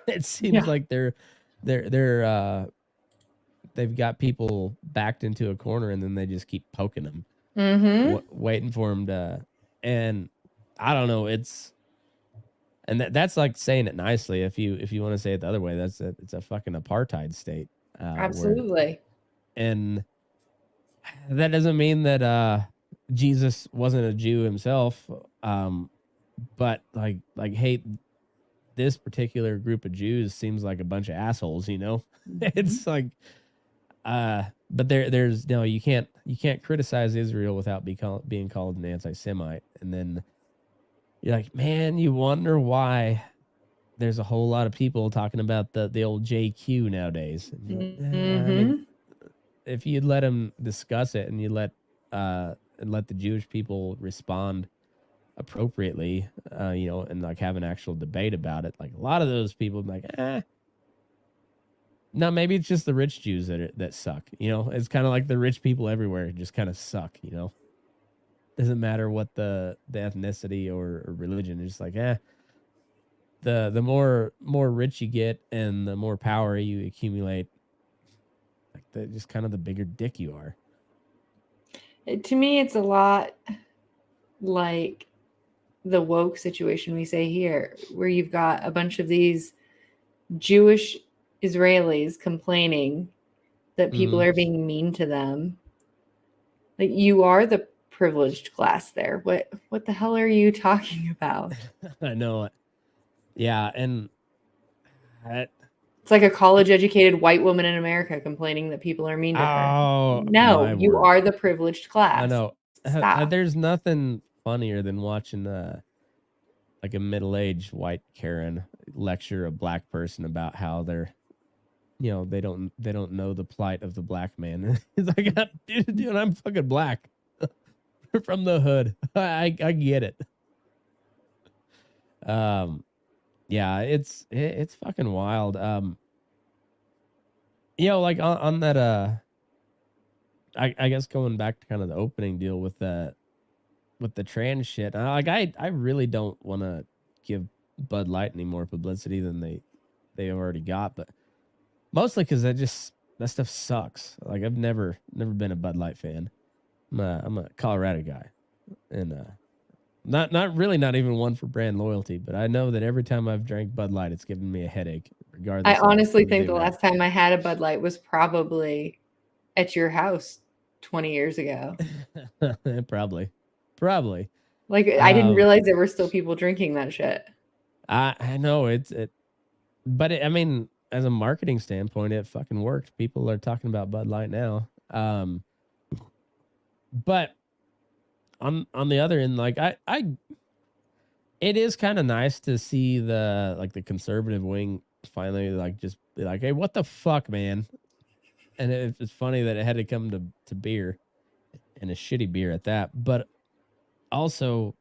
It seems like they're they've got people backed into a corner and then they just keep poking them, waiting for them to. And I don't know, and that's like saying it nicely. If you want to say it the other way, it's a fucking apartheid state. Absolutely. And that doesn't mean that Jesus wasn't a Jew himself. But like, hey, this particular group of Jews seems like a bunch of assholes, It's like, but there's no, you can't criticize Israel without being called an anti-Semite. And then you're like, man, you wonder why there's a whole lot of people talking about the old JQ nowadays. And you're like, I mean, if you'd let them discuss it and you let the Jewish people respond appropriately, and like have an actual debate about it, like a lot of those people would be like, no, maybe it's just the rich Jews that suck. It's kind of like the rich people everywhere just kind of suck. Doesn't matter what the ethnicity or religion. It's just like, the more rich you get and the more power you accumulate, like just kind of the bigger dick you are. To me, it's a lot like the woke situation we say here, where you've got a bunch of these Jewish Israelis complaining that people are being mean to them. Like, you are the privileged class there. What the hell are you talking about? I know it. Yeah, and it's like a college-educated white woman in America complaining that people are mean to her. No, you are the privileged class. I know. Stop. There's nothing funnier than watching like a middle-aged white Karen lecture a black person about how they're, they don't know the plight of the black man. He's like, dude, I'm fucking black. From the hood. I get it. Yeah, it's fucking wild. Like on that I guess going back to kind of the opening deal with the trans shit. I really don't want to give Bud Light any more publicity than they already got, but mostly because that stuff sucks. Like, I've never been a Bud Light fan. I'm a Colorado guy, and not even one for brand loyalty, but I know that every time I've drank Bud Light, it's given me a headache. Regardless, I honestly think the last time I had a Bud Light was probably at your house 20 years ago. Probably. Like, I didn't realize there were still people drinking that shit. I know but I mean, as a marketing standpoint, it fucking worked. People are talking about Bud Light now. But on the other end, like it is kind of nice to see the conservative wing finally like just be like, hey, what the fuck, man? And it's funny that it had to come to beer, and a shitty beer at that. But also,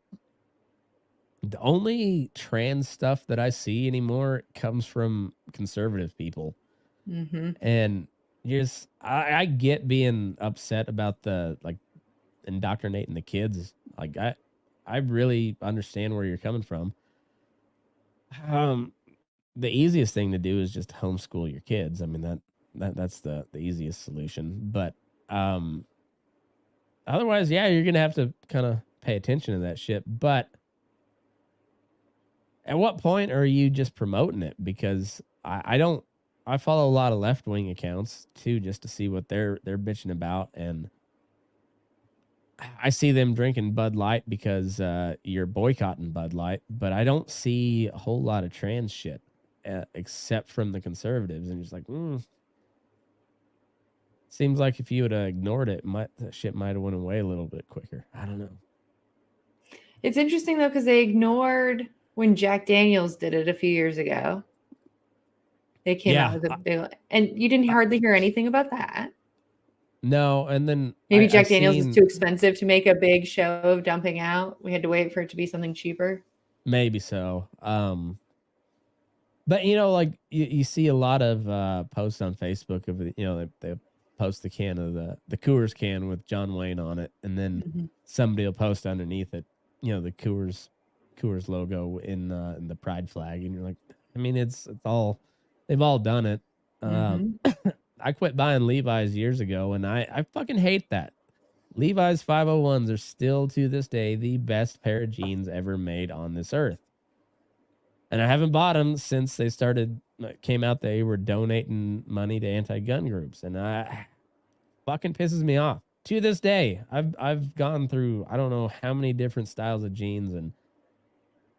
The only trans stuff that I see anymore comes from conservative people. Mm-hmm. And just I get being upset about the like indoctrinating the kids. Like I really understand where you're coming from. Um the easiest thing to do is just homeschool your kids. I mean that's the easiest solution. But um otherwise, yeah, you're gonna have to kind of pay attention to that shit. But at what point are you just promoting it? Because I don't. I follow a lot of left wing accounts too, just to see what they're bitching about, and I see them drinking Bud Light because you're boycotting Bud Light, but I don't see a whole lot of trans shit except from the conservatives, and just like, seems like if you would have ignored it, that shit might have went away a little bit quicker. I don't know. It's interesting though, because they ignored when Jack Daniels did it a few years ago. They came out with a big, and you didn't hardly hear anything about that. No, and then maybe Jack Daniels is too expensive to make a big show of dumping out. We had to wait for it to be something cheaper. Maybe so. But like you see a lot of posts on Facebook of they post the can of the Coors can with John Wayne on it, and then somebody will post underneath it, the Coors logo in the pride flag, and you're like, I mean, it's all they've all done it. I quit buying Levi's years ago, and I fucking hate that. Levi's 501s are still to this day the best pair of jeans ever made on this earth. And I haven't bought them since they came out. They were donating money to anti-gun groups, and fucking pisses me off to this day. I've gone through I don't know how many different styles of jeans, and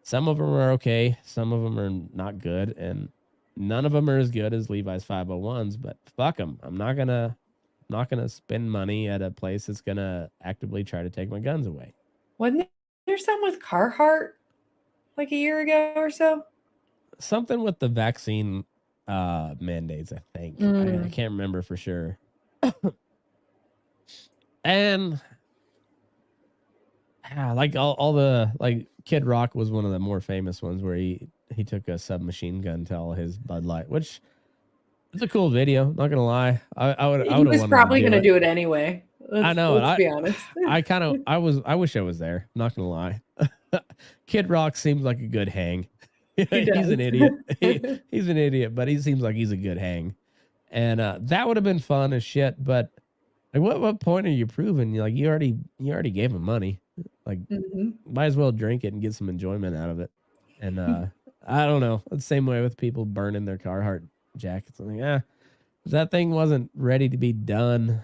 some of them are okay, some of them are not good, and none of them are as good as Levi's 501s. But fuck them, I'm not gonna spend money at a place that's gonna actively try to take my guns away. Wasn't there some with Carhartt like a year ago or so? Something with the vaccine mandates, I think. I can't remember for sure. And like all the like Kid Rock was one of the more famous ones where he took a submachine gun to all his Bud Light, which it's a cool video. Not gonna lie, I would. He was probably gonna do it anyway. I know. Let's be honest. I wish I was there. Not gonna lie. Kid Rock seems like a good hang. He's an idiot. He's an idiot, but he seems like he's a good hang. And that would have been fun as shit. But like, what point are you proving? Like, you already gave him money. Like, might as well drink it and get some enjoyment out of it. And I don't know. It's the same way with people burning their Carhartt jackets. I'm like, if that thing wasn't ready to be done,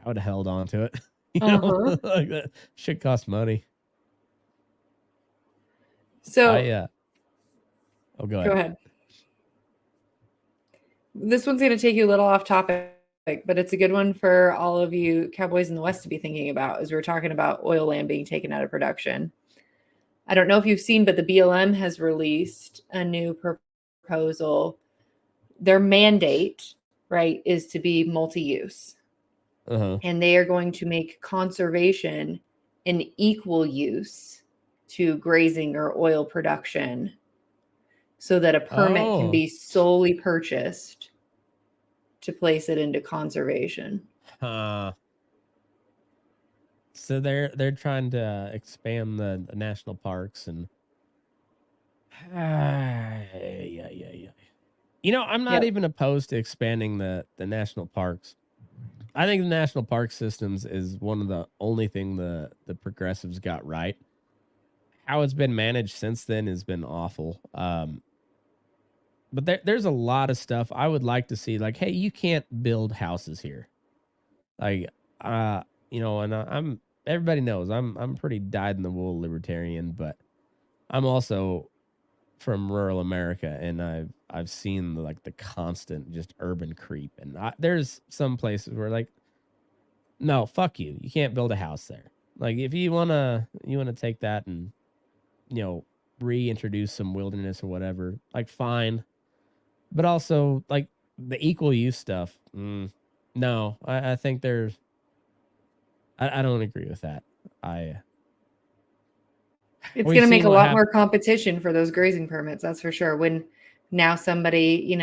I would have held on to it. Like that shit costs money. So go ahead. This one's going to take you a little off topic, but it's a good one for all of you cowboys in the West to be thinking about as we're talking about oil land being taken out of production. I don't know if you've seen, but the BLM has released a new proposal. Their mandate, right, is to be multi-use. And they are going to make conservation an equal use to grazing or oil production so that a permit can be solely purchased to place it into conservation. So they're trying to expand the national parks and yeah. I'm not even opposed to expanding the national parks. I think the national park systems is one of the only thing the progressives got right. How it's been managed since then has been awful. But there's a lot of stuff I would like to see. Like, hey, you can't build houses here. Like, and I'm everybody knows I'm pretty dyed in the wool libertarian, but I'm also from rural America, and I've seen the constant just urban creep, and there's some places where like, no, fuck you, you can't build a house there. Like, if you wanna take that and reintroduce some wilderness or whatever, like, fine. But also, like, the equal use stuff, no, I think I don't agree with that. It's We've going to make seen a what lot hap- more competition for those grazing permits, that's for sure. When now somebody,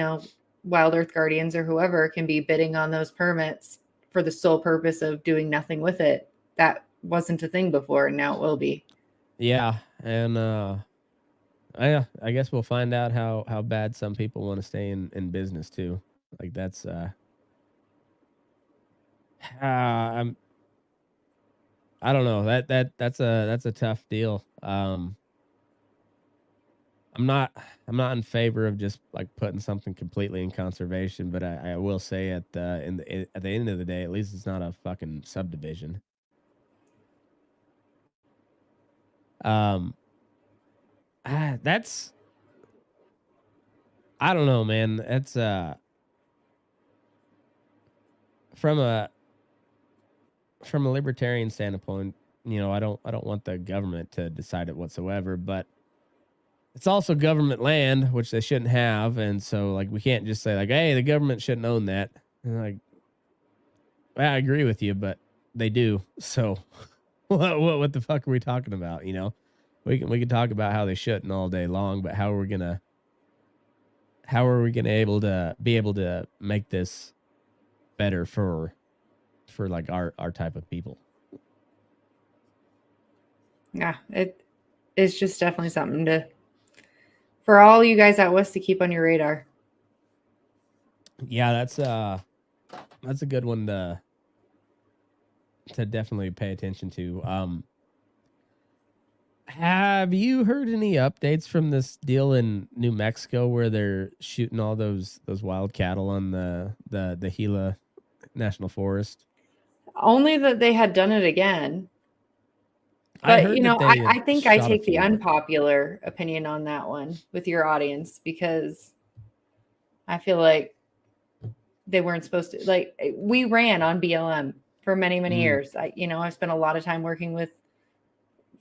Wild Earth Guardians or whoever can be bidding on those permits for the sole purpose of doing nothing with it. That wasn't a thing before, and now it will be. Yeah, and I guess we'll find out how bad some people want to stay in business too. Like that's I'm I don't know. That's a tough deal. I'm not I'm not in favor of just like putting something completely in conservation, but I will say at the end of the day, at least it's not a fucking subdivision. Um, that's I don't know, man. That's from a from a libertarian standpoint, I don't want the government to decide it whatsoever, but it's also government land, which they shouldn't have, and so like we can't just say like, hey, the government shouldn't own that. And like, I agree with you, but they do. So what the fuck are we talking about? We can talk about how they shouldn't all day long, but how are we gonna able to make this better for like our type of people? Yeah, it's just definitely something for all you guys out west to keep on your radar. Yeah, that's a good one to definitely pay attention to. Have you heard any updates from this deal in New Mexico where they're shooting all those wild cattle on the Gila National Forest? Only that they had done it again. I But, heard that they I had think I shot a take the few. unpopular opinion on that one with your audience because I feel like they weren't supposed to. Like, we ran on BLM for many, many Mm. years. I spent a lot of time working with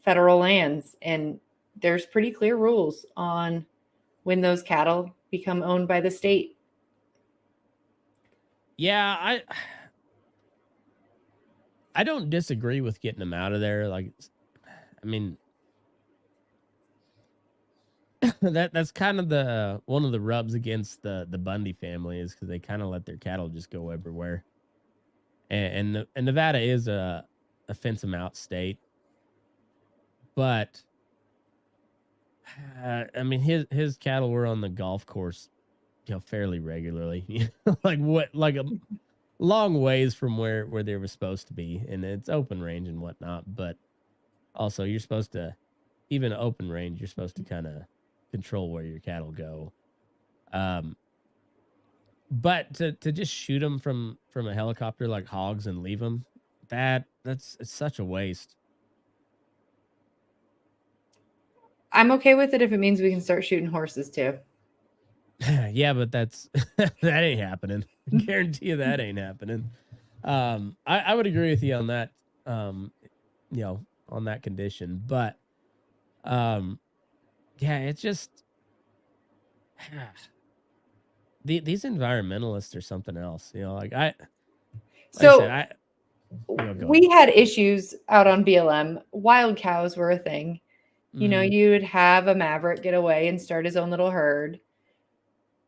federal lands, and there's pretty clear rules on when those cattle become owned by the state. Yeah, I don't disagree with getting them out of there. Like, I mean, that's kind of the one of the rubs against the Bundy family is because they kind of let their cattle just go everywhere. And Nevada is a fence them out state, but I mean his cattle were on the golf course, fairly regularly. Like what like a long ways from where they were supposed to be, and it's open range and whatnot. But also, you're supposed to even open range, you're supposed to kind of control where your cattle go. Um, but to just shoot them from a helicopter like hogs and leave them, that's it's such a waste. I'm okay with it if it means we can start shooting horses too. Yeah, but that's that ain't happening. Guarantee you that ain't happening. I would agree with you on that. On that condition, but um, yeah, it's just these environmentalists are something else. Like I said, So go we ahead. had issues out on BLM. Wild cows were a thing. Mm, You would have a maverick get away and start his own little herd,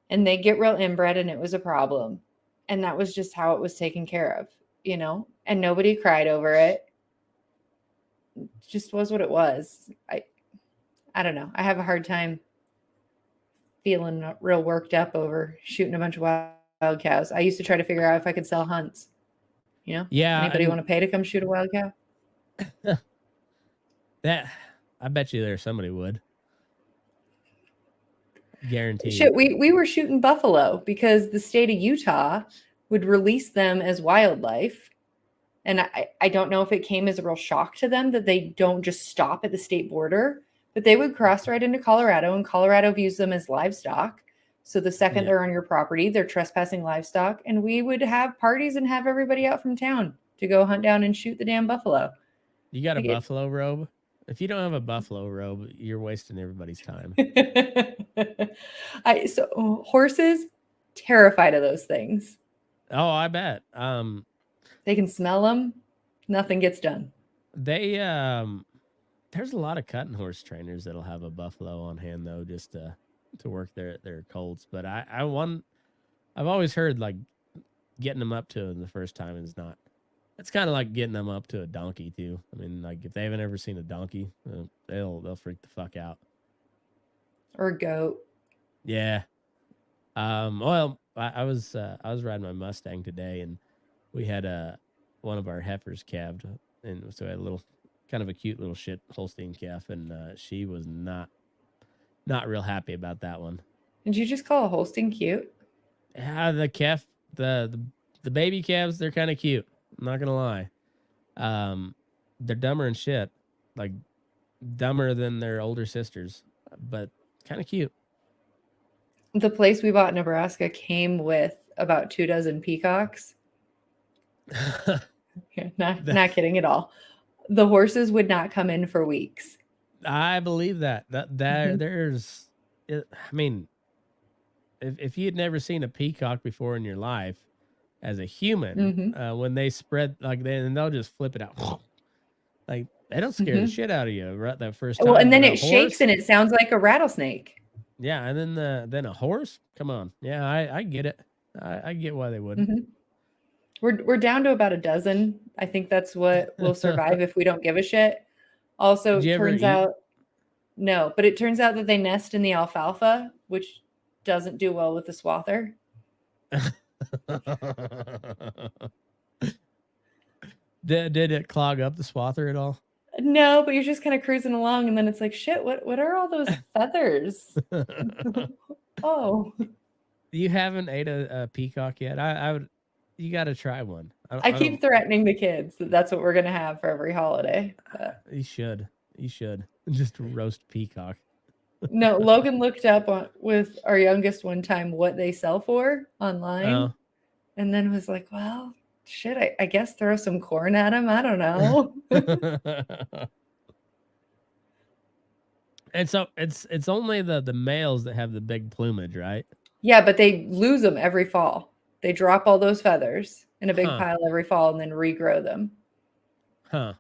and they get real inbred, and it was a problem. And that was just how it was taken care of, and nobody cried over it. It just was what it was. I don't know. I have a hard time feeling real worked up over shooting a bunch of wild cows. I used to try to figure out if I could sell hunts. yeah, Anybody want and to pay to come shoot a wild cow? that I bet you there somebody would guaranteed. Shit, we were shooting buffalo because the state of Utah would release them as wildlife. And I don't know if it came as a real shock to them that they don't just stop at the state border, but they would cross right into Colorado, and Colorado views them as livestock. So the second Yeah, they're on your property, they're trespassing livestock. And we would have parties and have everybody out from town to go hunt down and shoot the damn buffalo. you got a Like buffalo robe. If you don't have a buffalo robe, you're wasting everybody's time. Horses, terrified of those things. Oh, I bet. They can smell them. Nothing gets done. They There's a lot of cutting horse trainers that'll have a buffalo on hand though, just to work their colts. But I've always heard like getting them up to them the first time is not. It's kind of like getting them up to a donkey too. I mean, like if they haven't ever seen a donkey, they'll freak the fuck out. Or goat. Yeah. Well, I was riding my Mustang today, and we had one of our heifers calved, and so we had a little kind of a cute little shit Holstein calf, and she was not real happy about that one. Did you just call a Holstein cute? Yeah, the calf, the baby calves, they're kind of cute. I'm not gonna lie. They're dumber and shit, like dumber than their older sisters, but kind of cute. The place we bought in Nebraska came with about 24 peacocks. Not kidding at all. The horses would not come in for weeks. I believe that there's, I mean, if you had never seen a peacock before in your life as a human, when they spread like they'll just flip it out, like they don't scare the shit out of you right that first time. Well, and then But it shakes and it sounds like a rattlesnake. Yeah, and then a horse. Come on, yeah, I get it. I get why they wouldn't. We're down to about a dozen. I think that's what will survive if we don't give a shit. Also, turns out no, but it turns out that they nest in the alfalfa, which doesn't do well with the swather. Did it clog up the swather at all? No, but you're just kind of cruising along, and then it's like, shit, what are all those feathers? Oh. You haven't ate a peacock yet? I would. You got to try one. I keep threatening the kids that that's what we're gonna have for every holiday. But. You should just roast peacock. No, Logan looked up with our youngest one time what they sell for online, and then was like, "Well, shit, I guess throw some corn at him. I don't know." And so it's only the males that have the big plumage, right? Yeah, but they lose them every fall. They drop all those feathers in a big pile every fall and then regrow them. Huh.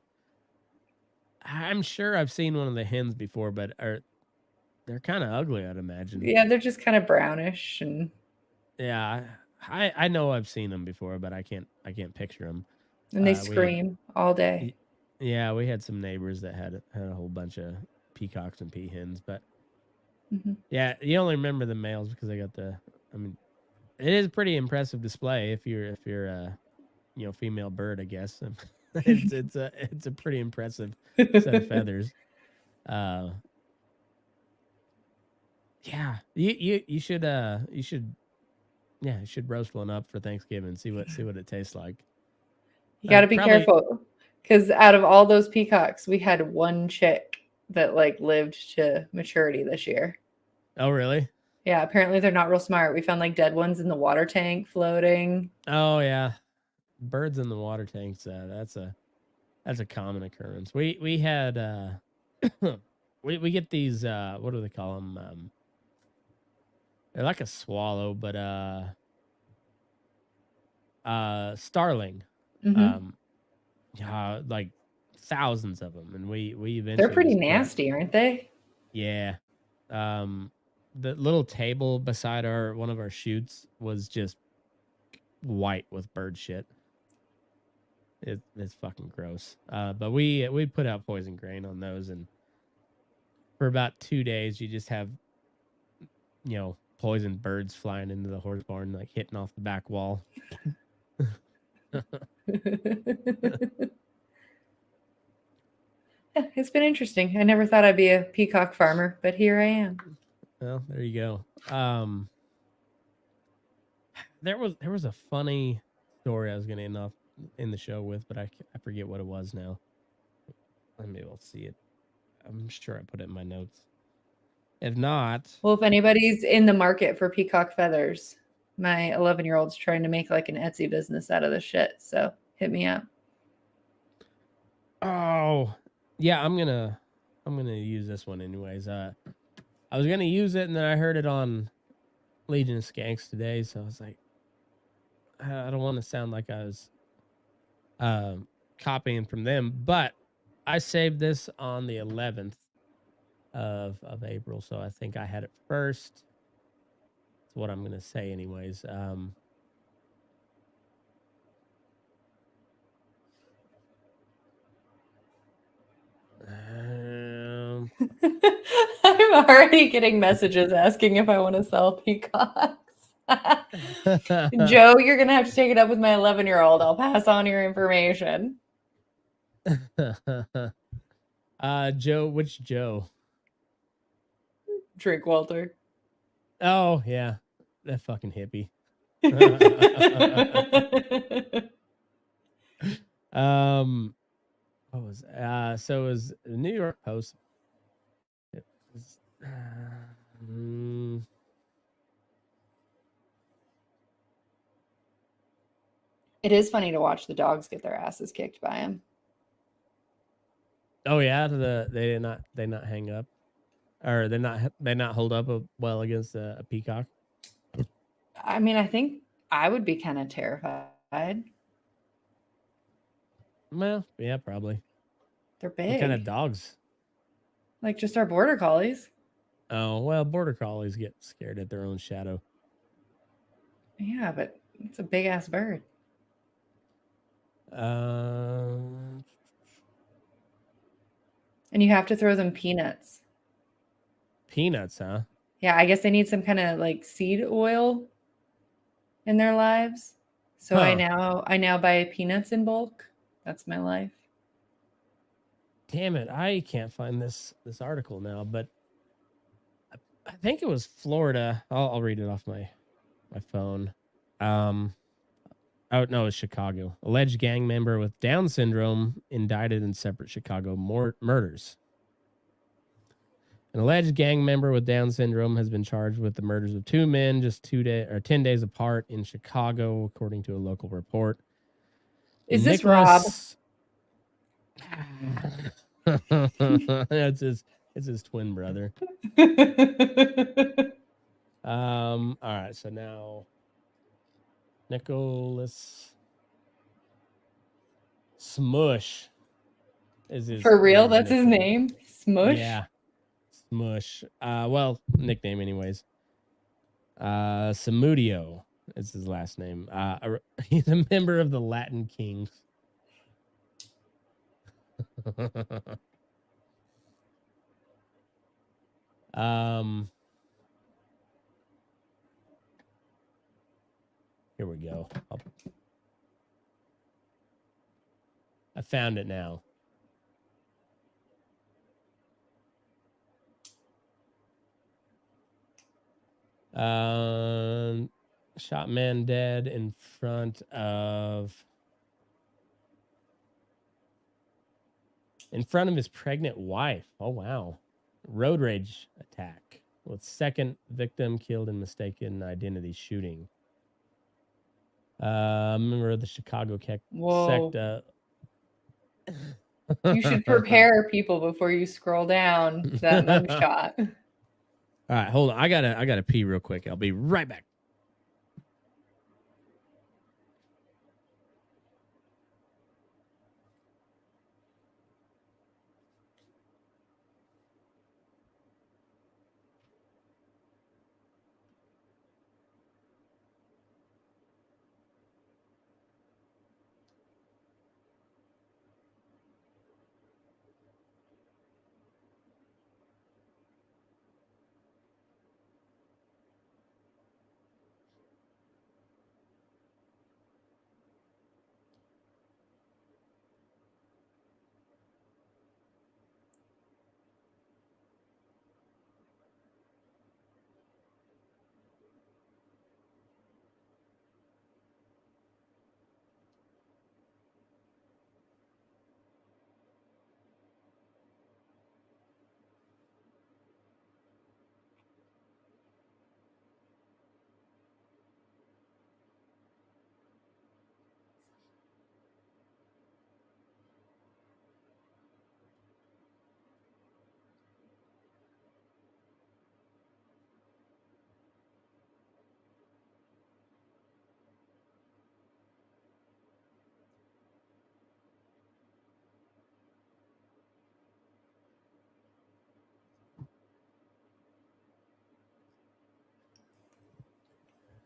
I'm sure I've seen one of the hens before, but they're kind of ugly, I'd imagine. Yeah, they're just kind of brownish and. Yeah, I know I've seen them before, but I can't picture them. And they scream all day. Yeah, we had some neighbors that had a whole bunch of peacocks and peahens, but yeah, you only remember the males because they got I mean, it is a pretty impressive display if you're a female bird, I guess. it's a pretty impressive set of feathers. Yeah, you should roast one up for Thanksgiving. See what it tastes like. You got to be careful because out of all those peacocks, we had one chick that lived to maturity this year. Oh, really? Yeah, apparently they're not real smart. We found dead ones in the water tank floating. Oh yeah, birds in the water tanks. That's a common occurrence. We had we get these what do they call them? They're like a swallow, but starling. Like thousands of them, and we eventually. They're pretty nasty, aren't they? Yeah. The little table beside one of our chutes was just white with bird shit. It's fucking gross. But we put out poison grain on those, and for about 2 days you just have poisoned birds flying into the horse barn, like hitting off the back wall. Yeah, it's been interesting. I never thought I'd be a peacock farmer, but here I am. Well, there you go. There was a funny story I was going to end off in the show with, but I forget what it was now. Let me see it. I'm sure I put it in my notes. If not, well, if anybody's in the market for peacock feathers, my 11-year-old's trying to make an Etsy business out of this shit. So hit me up. Oh, yeah, I'm gonna use this one anyways. I was gonna use it, and then I heard it on Legion of Skanks today, so I was like, I don't want to sound like I was copying from them, but I saved this on the 11th of April, so I think I had it first. That's what I'm gonna say, anyways. I'm already getting messages asking if I want to sell peacocks. Joe, you're gonna have to take it up with my 11-year-old. I'll pass on your information. Joe, which Joe? Drink Walter. Oh yeah, that fucking hippie. What was so it was the New York Post. It was, It is funny to watch the dogs get their asses kicked by him. oh yeah, they did not hang up, or they not hold up well against a peacock. I mean, I think I would be kind of terrified. Well, yeah, probably. They're big. What kind of dogs? Like just our border collies. Oh well, border collies get scared at their own shadow. Yeah, but it's a big ass bird. And you have to throw them peanuts. Peanuts, huh? Yeah, I guess they need some kind of like seed oil in their lives. So I now buy peanuts in bulk. That's my life. Damn it, I can't find this article now, but I think it was Florida. I'll read it off my phone. Oh no, it's Chicago. Alleged gang member with Down syndrome indicted in separate Chicago murders. An alleged gang member with Down syndrome has been charged with the murders of two men just 10 days apart in Chicago, according to a local report. Is this Rob? It's his twin brother. All right, so now Nicholas Smush is his For real? That's his name? Smush? Yeah. Smush. Well, nickname anyways. Samudio is his last name. He's a member of the Latin Kings. Here we go. I found it now. Shot man dead in front of his pregnant wife. Oh wow. Road rage attack with second victim killed in mistaken identity shooting. Member of the Chicago secta. You should prepare people before you scroll down to that mugshot. All right, hold on. I gotta pee real quick. I'll be right back.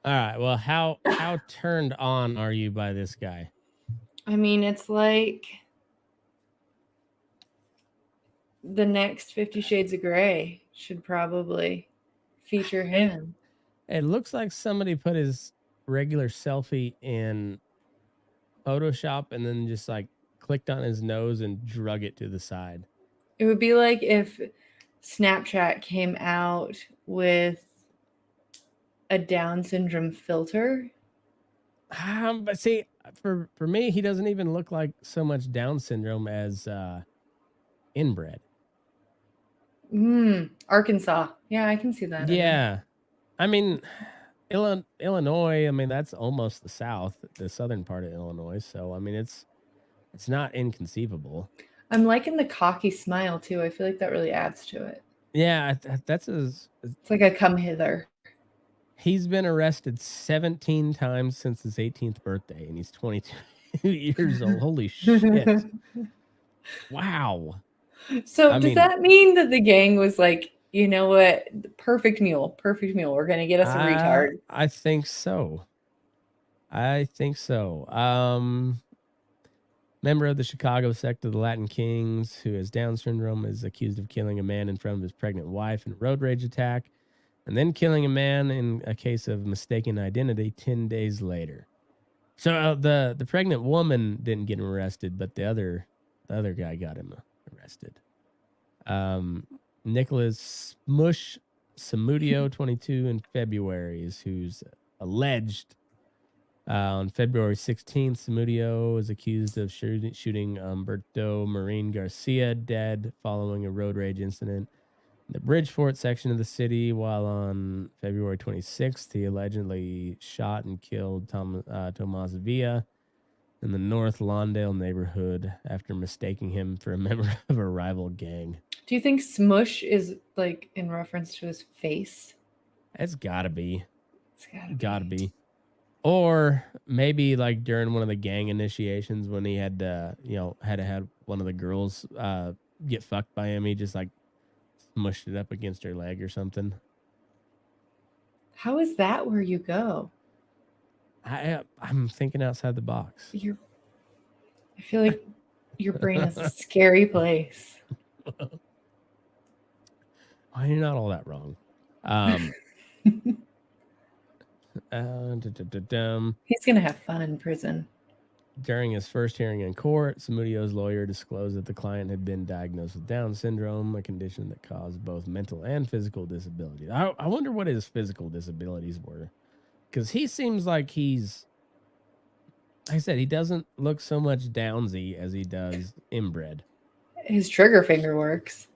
All right. Well, how turned on are you by this guy? I mean, it's like the next 50 Shades of Grey should probably feature him. It looks like somebody put his regular selfie in Photoshop and then just like clicked on his nose and drug it to the side. It would be like if Snapchat came out with a Down syndrome filter. But see, for me, he doesn't even look like so much Down syndrome as inbred. Arkansas. Yeah, I can see that. Yeah, I mean, Illinois. I mean, that's almost the South, the southern part of Illinois. So I mean, it's not inconceivable. I'm liking the cocky smile too. I feel like that really adds to it. Yeah, that's his. It's like a come hither. He's been arrested 17 times since his 18th birthday, and he's 22 years old. Holy shit! Wow. So I does mean, that mean that the gang was like, you know what, perfect mule. We're gonna get us a retard. I think so. Member of the Chicago sect of the Latin Kings who has Down syndrome is accused of killing a man in front of his pregnant wife in a road rage attack, and then killing a man in a case of mistaken identity 10 days later. So the pregnant woman didn't get him arrested, but the other guy got him arrested. Nicholas Smush Samudio, 22, in February, is who's alleged. On February 16th, Samudio is accused of shooting Humberto Marin Garcia dead following a road rage incident in the Bridgeport section of the city, while on February 26th, he allegedly shot and killed Tomas Villa in the North Lawndale neighborhood after mistaking him for a member of a rival gang. Do you think Smush is like in reference to his face? It's gotta be. It's Gotta be. Or maybe like during one of the gang initiations when he had to, had to have one of the girls get fucked by him, he just like smushed it up against her leg or something. How is that where you go? I'm thinking outside the box. I feel like your brain is a scary place. Well, you're not all that wrong. He's gonna have fun in prison. During his first hearing in court, Samudio's lawyer disclosed that the client had been diagnosed with Down syndrome, a condition that caused both mental and physical disabilities. I wonder what his physical disabilities were, because he seems like he's, like I said, he doesn't look so much Downsy as he does inbred. His trigger finger works.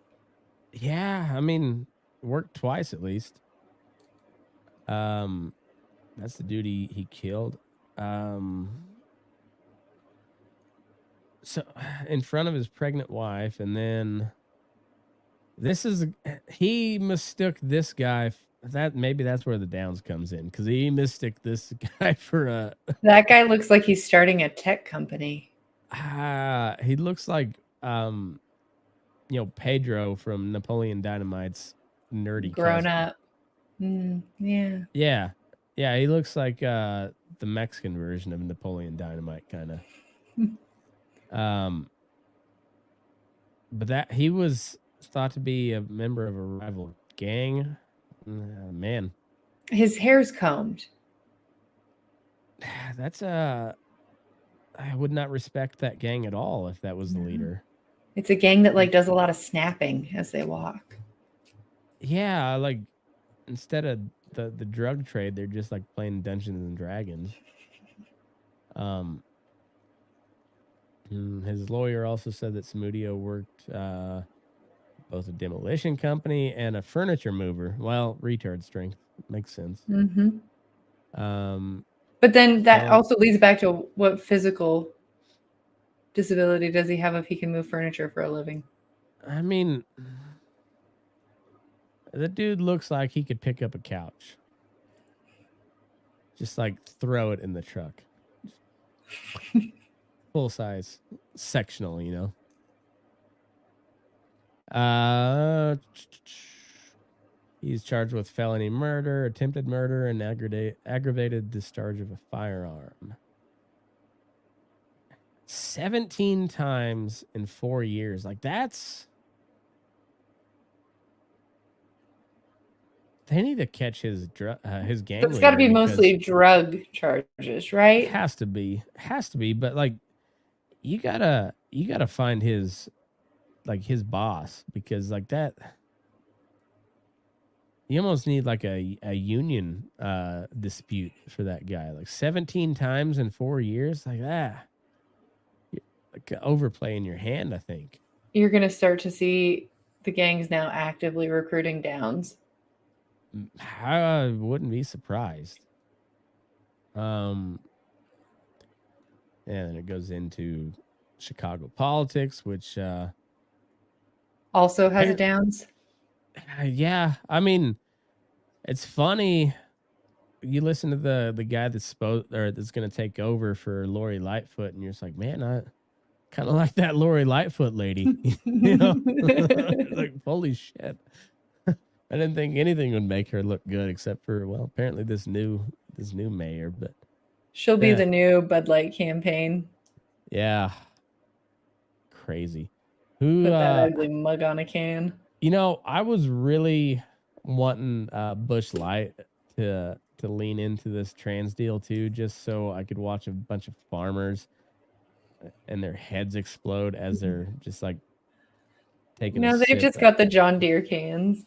Yeah, I mean, worked twice at least. That's the dude he killed. So in front of his pregnant wife, and then he mistook this guy. Maybe that's where the Downs comes in, because he mistook this guy for a. That guy looks like he's starting a tech company. He looks like Pedro from Napoleon Dynamite's nerdy grown cousin. up. Yeah. He looks like the Mexican version of Napoleon Dynamite, kind of. But that he was thought to be a member of a rival gang. Man, his hair's combed. That's I would not respect that gang at all if that was the leader. It's a gang that like does a lot of snapping as they walk. Yeah, like instead of the drug trade, they're just like playing Dungeons and Dragons. His lawyer also said that Samudio worked both a demolition company and a furniture mover. Well, retard strength makes sense. But then that also leads back to what physical disability does he have if he can move furniture for a living? I mean, the dude looks like he could pick up a couch. Just like throw it in the truck. Full size sectional, He's charged with felony murder, attempted murder, and aggravated discharge of a firearm. 17 times in 4 years. Like, that's... They need to catch his gang It's got to leader, be because mostly drug charges, right? has to be. But like, you gotta find his boss, because like that, you almost need like a union dispute for that guy. Like 17 times in 4 years, like that, like overplaying your hand, I think. You're going to start to see the gangs now actively recruiting downs. I wouldn't be surprised. And it goes into Chicago politics, which Also has downs. Yeah, I mean, it's funny. You listen to the guy that's that's going to take over for Lori Lightfoot, and you're just like, man, I kind of like that Lori Lightfoot lady. You know, like, holy shit. I didn't think anything would make her look good, except for, well, apparently this new mayor. But she'll be the new Bud Light campaign. Yeah, crazy. Put that ugly mug on a can. You know, I was really wanting Busch Light to lean into this trans deal too, just so I could watch a bunch of farmers and their heads explode as they're just like taking. No, they've just got the John Deere cans.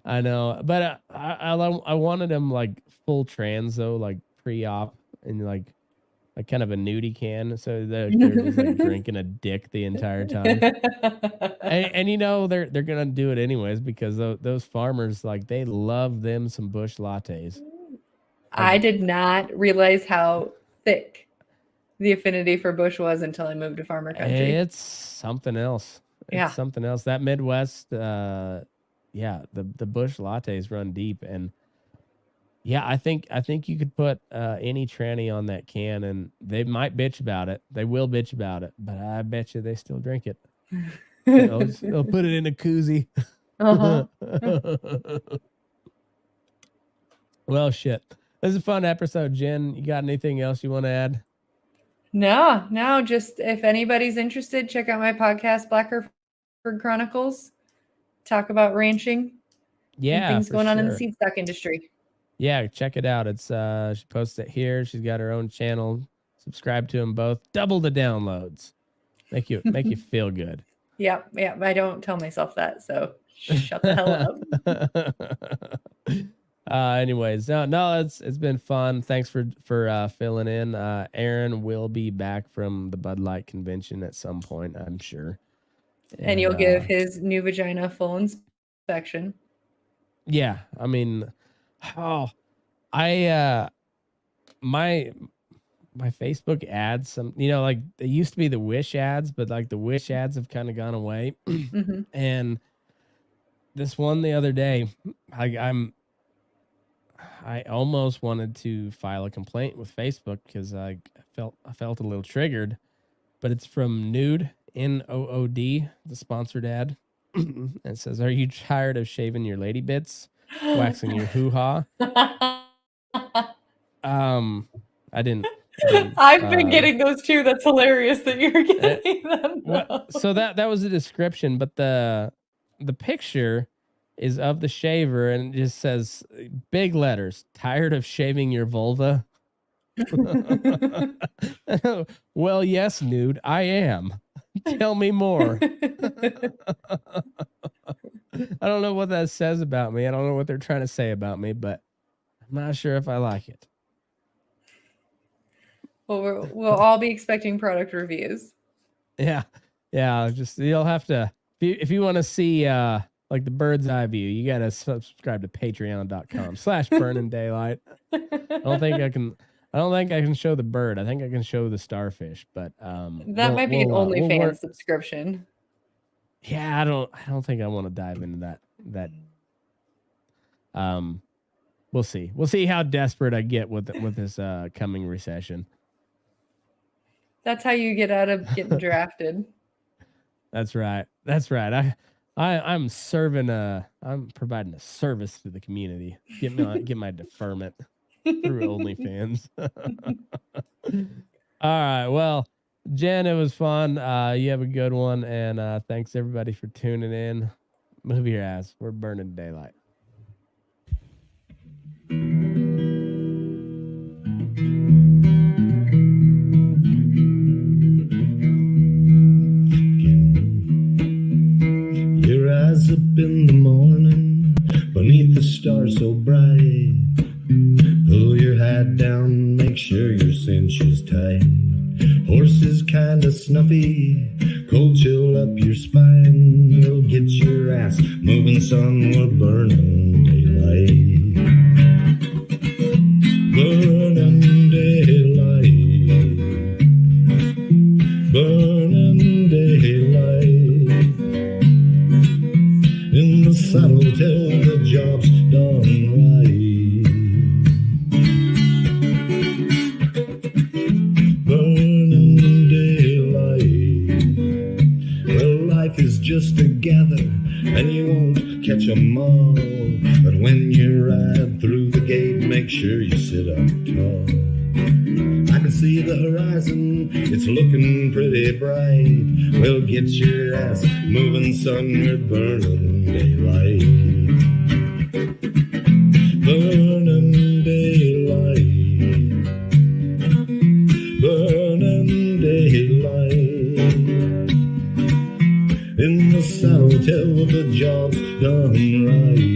I know, but I wanted them like full trans though, like pre-op, and like kind of a nudie can, so they're just like drinking a dick the entire time. and you know they're gonna do it anyways, because those farmers, like, they love them some Busch lattes. I did not realize how thick the affinity for Busch was until I moved to farmer country. It's something else. It's something else. That Midwest, the Busch lattes run deep, and yeah, I think you could put any tranny on that can, and they might bitch about it. They will bitch about it, but I bet you they still drink it. They'll put it in a koozie. Uh-huh. Well, shit. This is a fun episode, Jen. You got anything else you want to add? No. Just if anybody's interested, check out my podcast, Black Hereford Chronicles. Talk about ranching. Yeah, and things going on in the seed stock industry. Yeah, check it out. It's she posts it here. She's got her own channel. Subscribe to them both. Double the downloads. Make you feel good. Yeah. I don't tell myself that, so shut the hell up. Anyways, no, it's been fun. Thanks for filling in. Aaron will be back from the Bud Light convention at some point, I'm sure. And you'll give his new vagina full inspection. Yeah, I mean, my Facebook ads, some, you know, like, they used to be the Wish ads, but like the Wish ads have kind of gone away. Mm-hmm. And this one the other day, I almost wanted to file a complaint with Facebook because I felt a little triggered, but it's from Nude, NOOD, the sponsored ad. It says, "Are you tired of shaving your lady bits, waxing your hoo-ha?" I didn't. I've been getting those too. That's hilarious that you're getting them. So that was the description, but the picture is of the shaver, and it just says, big letters, "Tired of shaving your vulva?" Well, yes, Nude, I am. Tell me more. I don't know what that says about me. I don't know what they're trying to say about me, but I'm not sure if I like it. Well, we'll all be expecting product reviews. Yeah. Just, you'll have to, if you want to see like the bird's eye view, you got to subscribe to patreon.com/burning-daylight. I don't think I can show the bird. I think I can show the starfish, but that might be an OnlyFans subscription. Yeah, I don't think I want to dive into that. We'll see. We'll see how desperate I get with this coming recession. That's how you get out of getting drafted. That's right. I'm serving I'm providing a service to the community. Get my deferment through OnlyFans. All right. Well, Jen, it was fun. You have a good one, and thanks everybody for tuning in. Move your ass. We're burning daylight. Your eyes up in the morning, beneath the stars so bright. Pull your hat down, make sure your cinch is tight. Horses kinda snuffy, cold chill up your spine. We'll get your ass moving, son, we're burning daylight. Burning daylight. Burning daylight. In the saddle till the job's done right. Burning daylight. Well, life is just a gather, and you won't catch 'em all. But when you ride through the gate, make sure you sit up tall. I can see the horizon, it's looking pretty bright. Well, get your ass moving, son, we're burning daylight. Burning daylight. Burning daylight. In the saddle till the job's done right.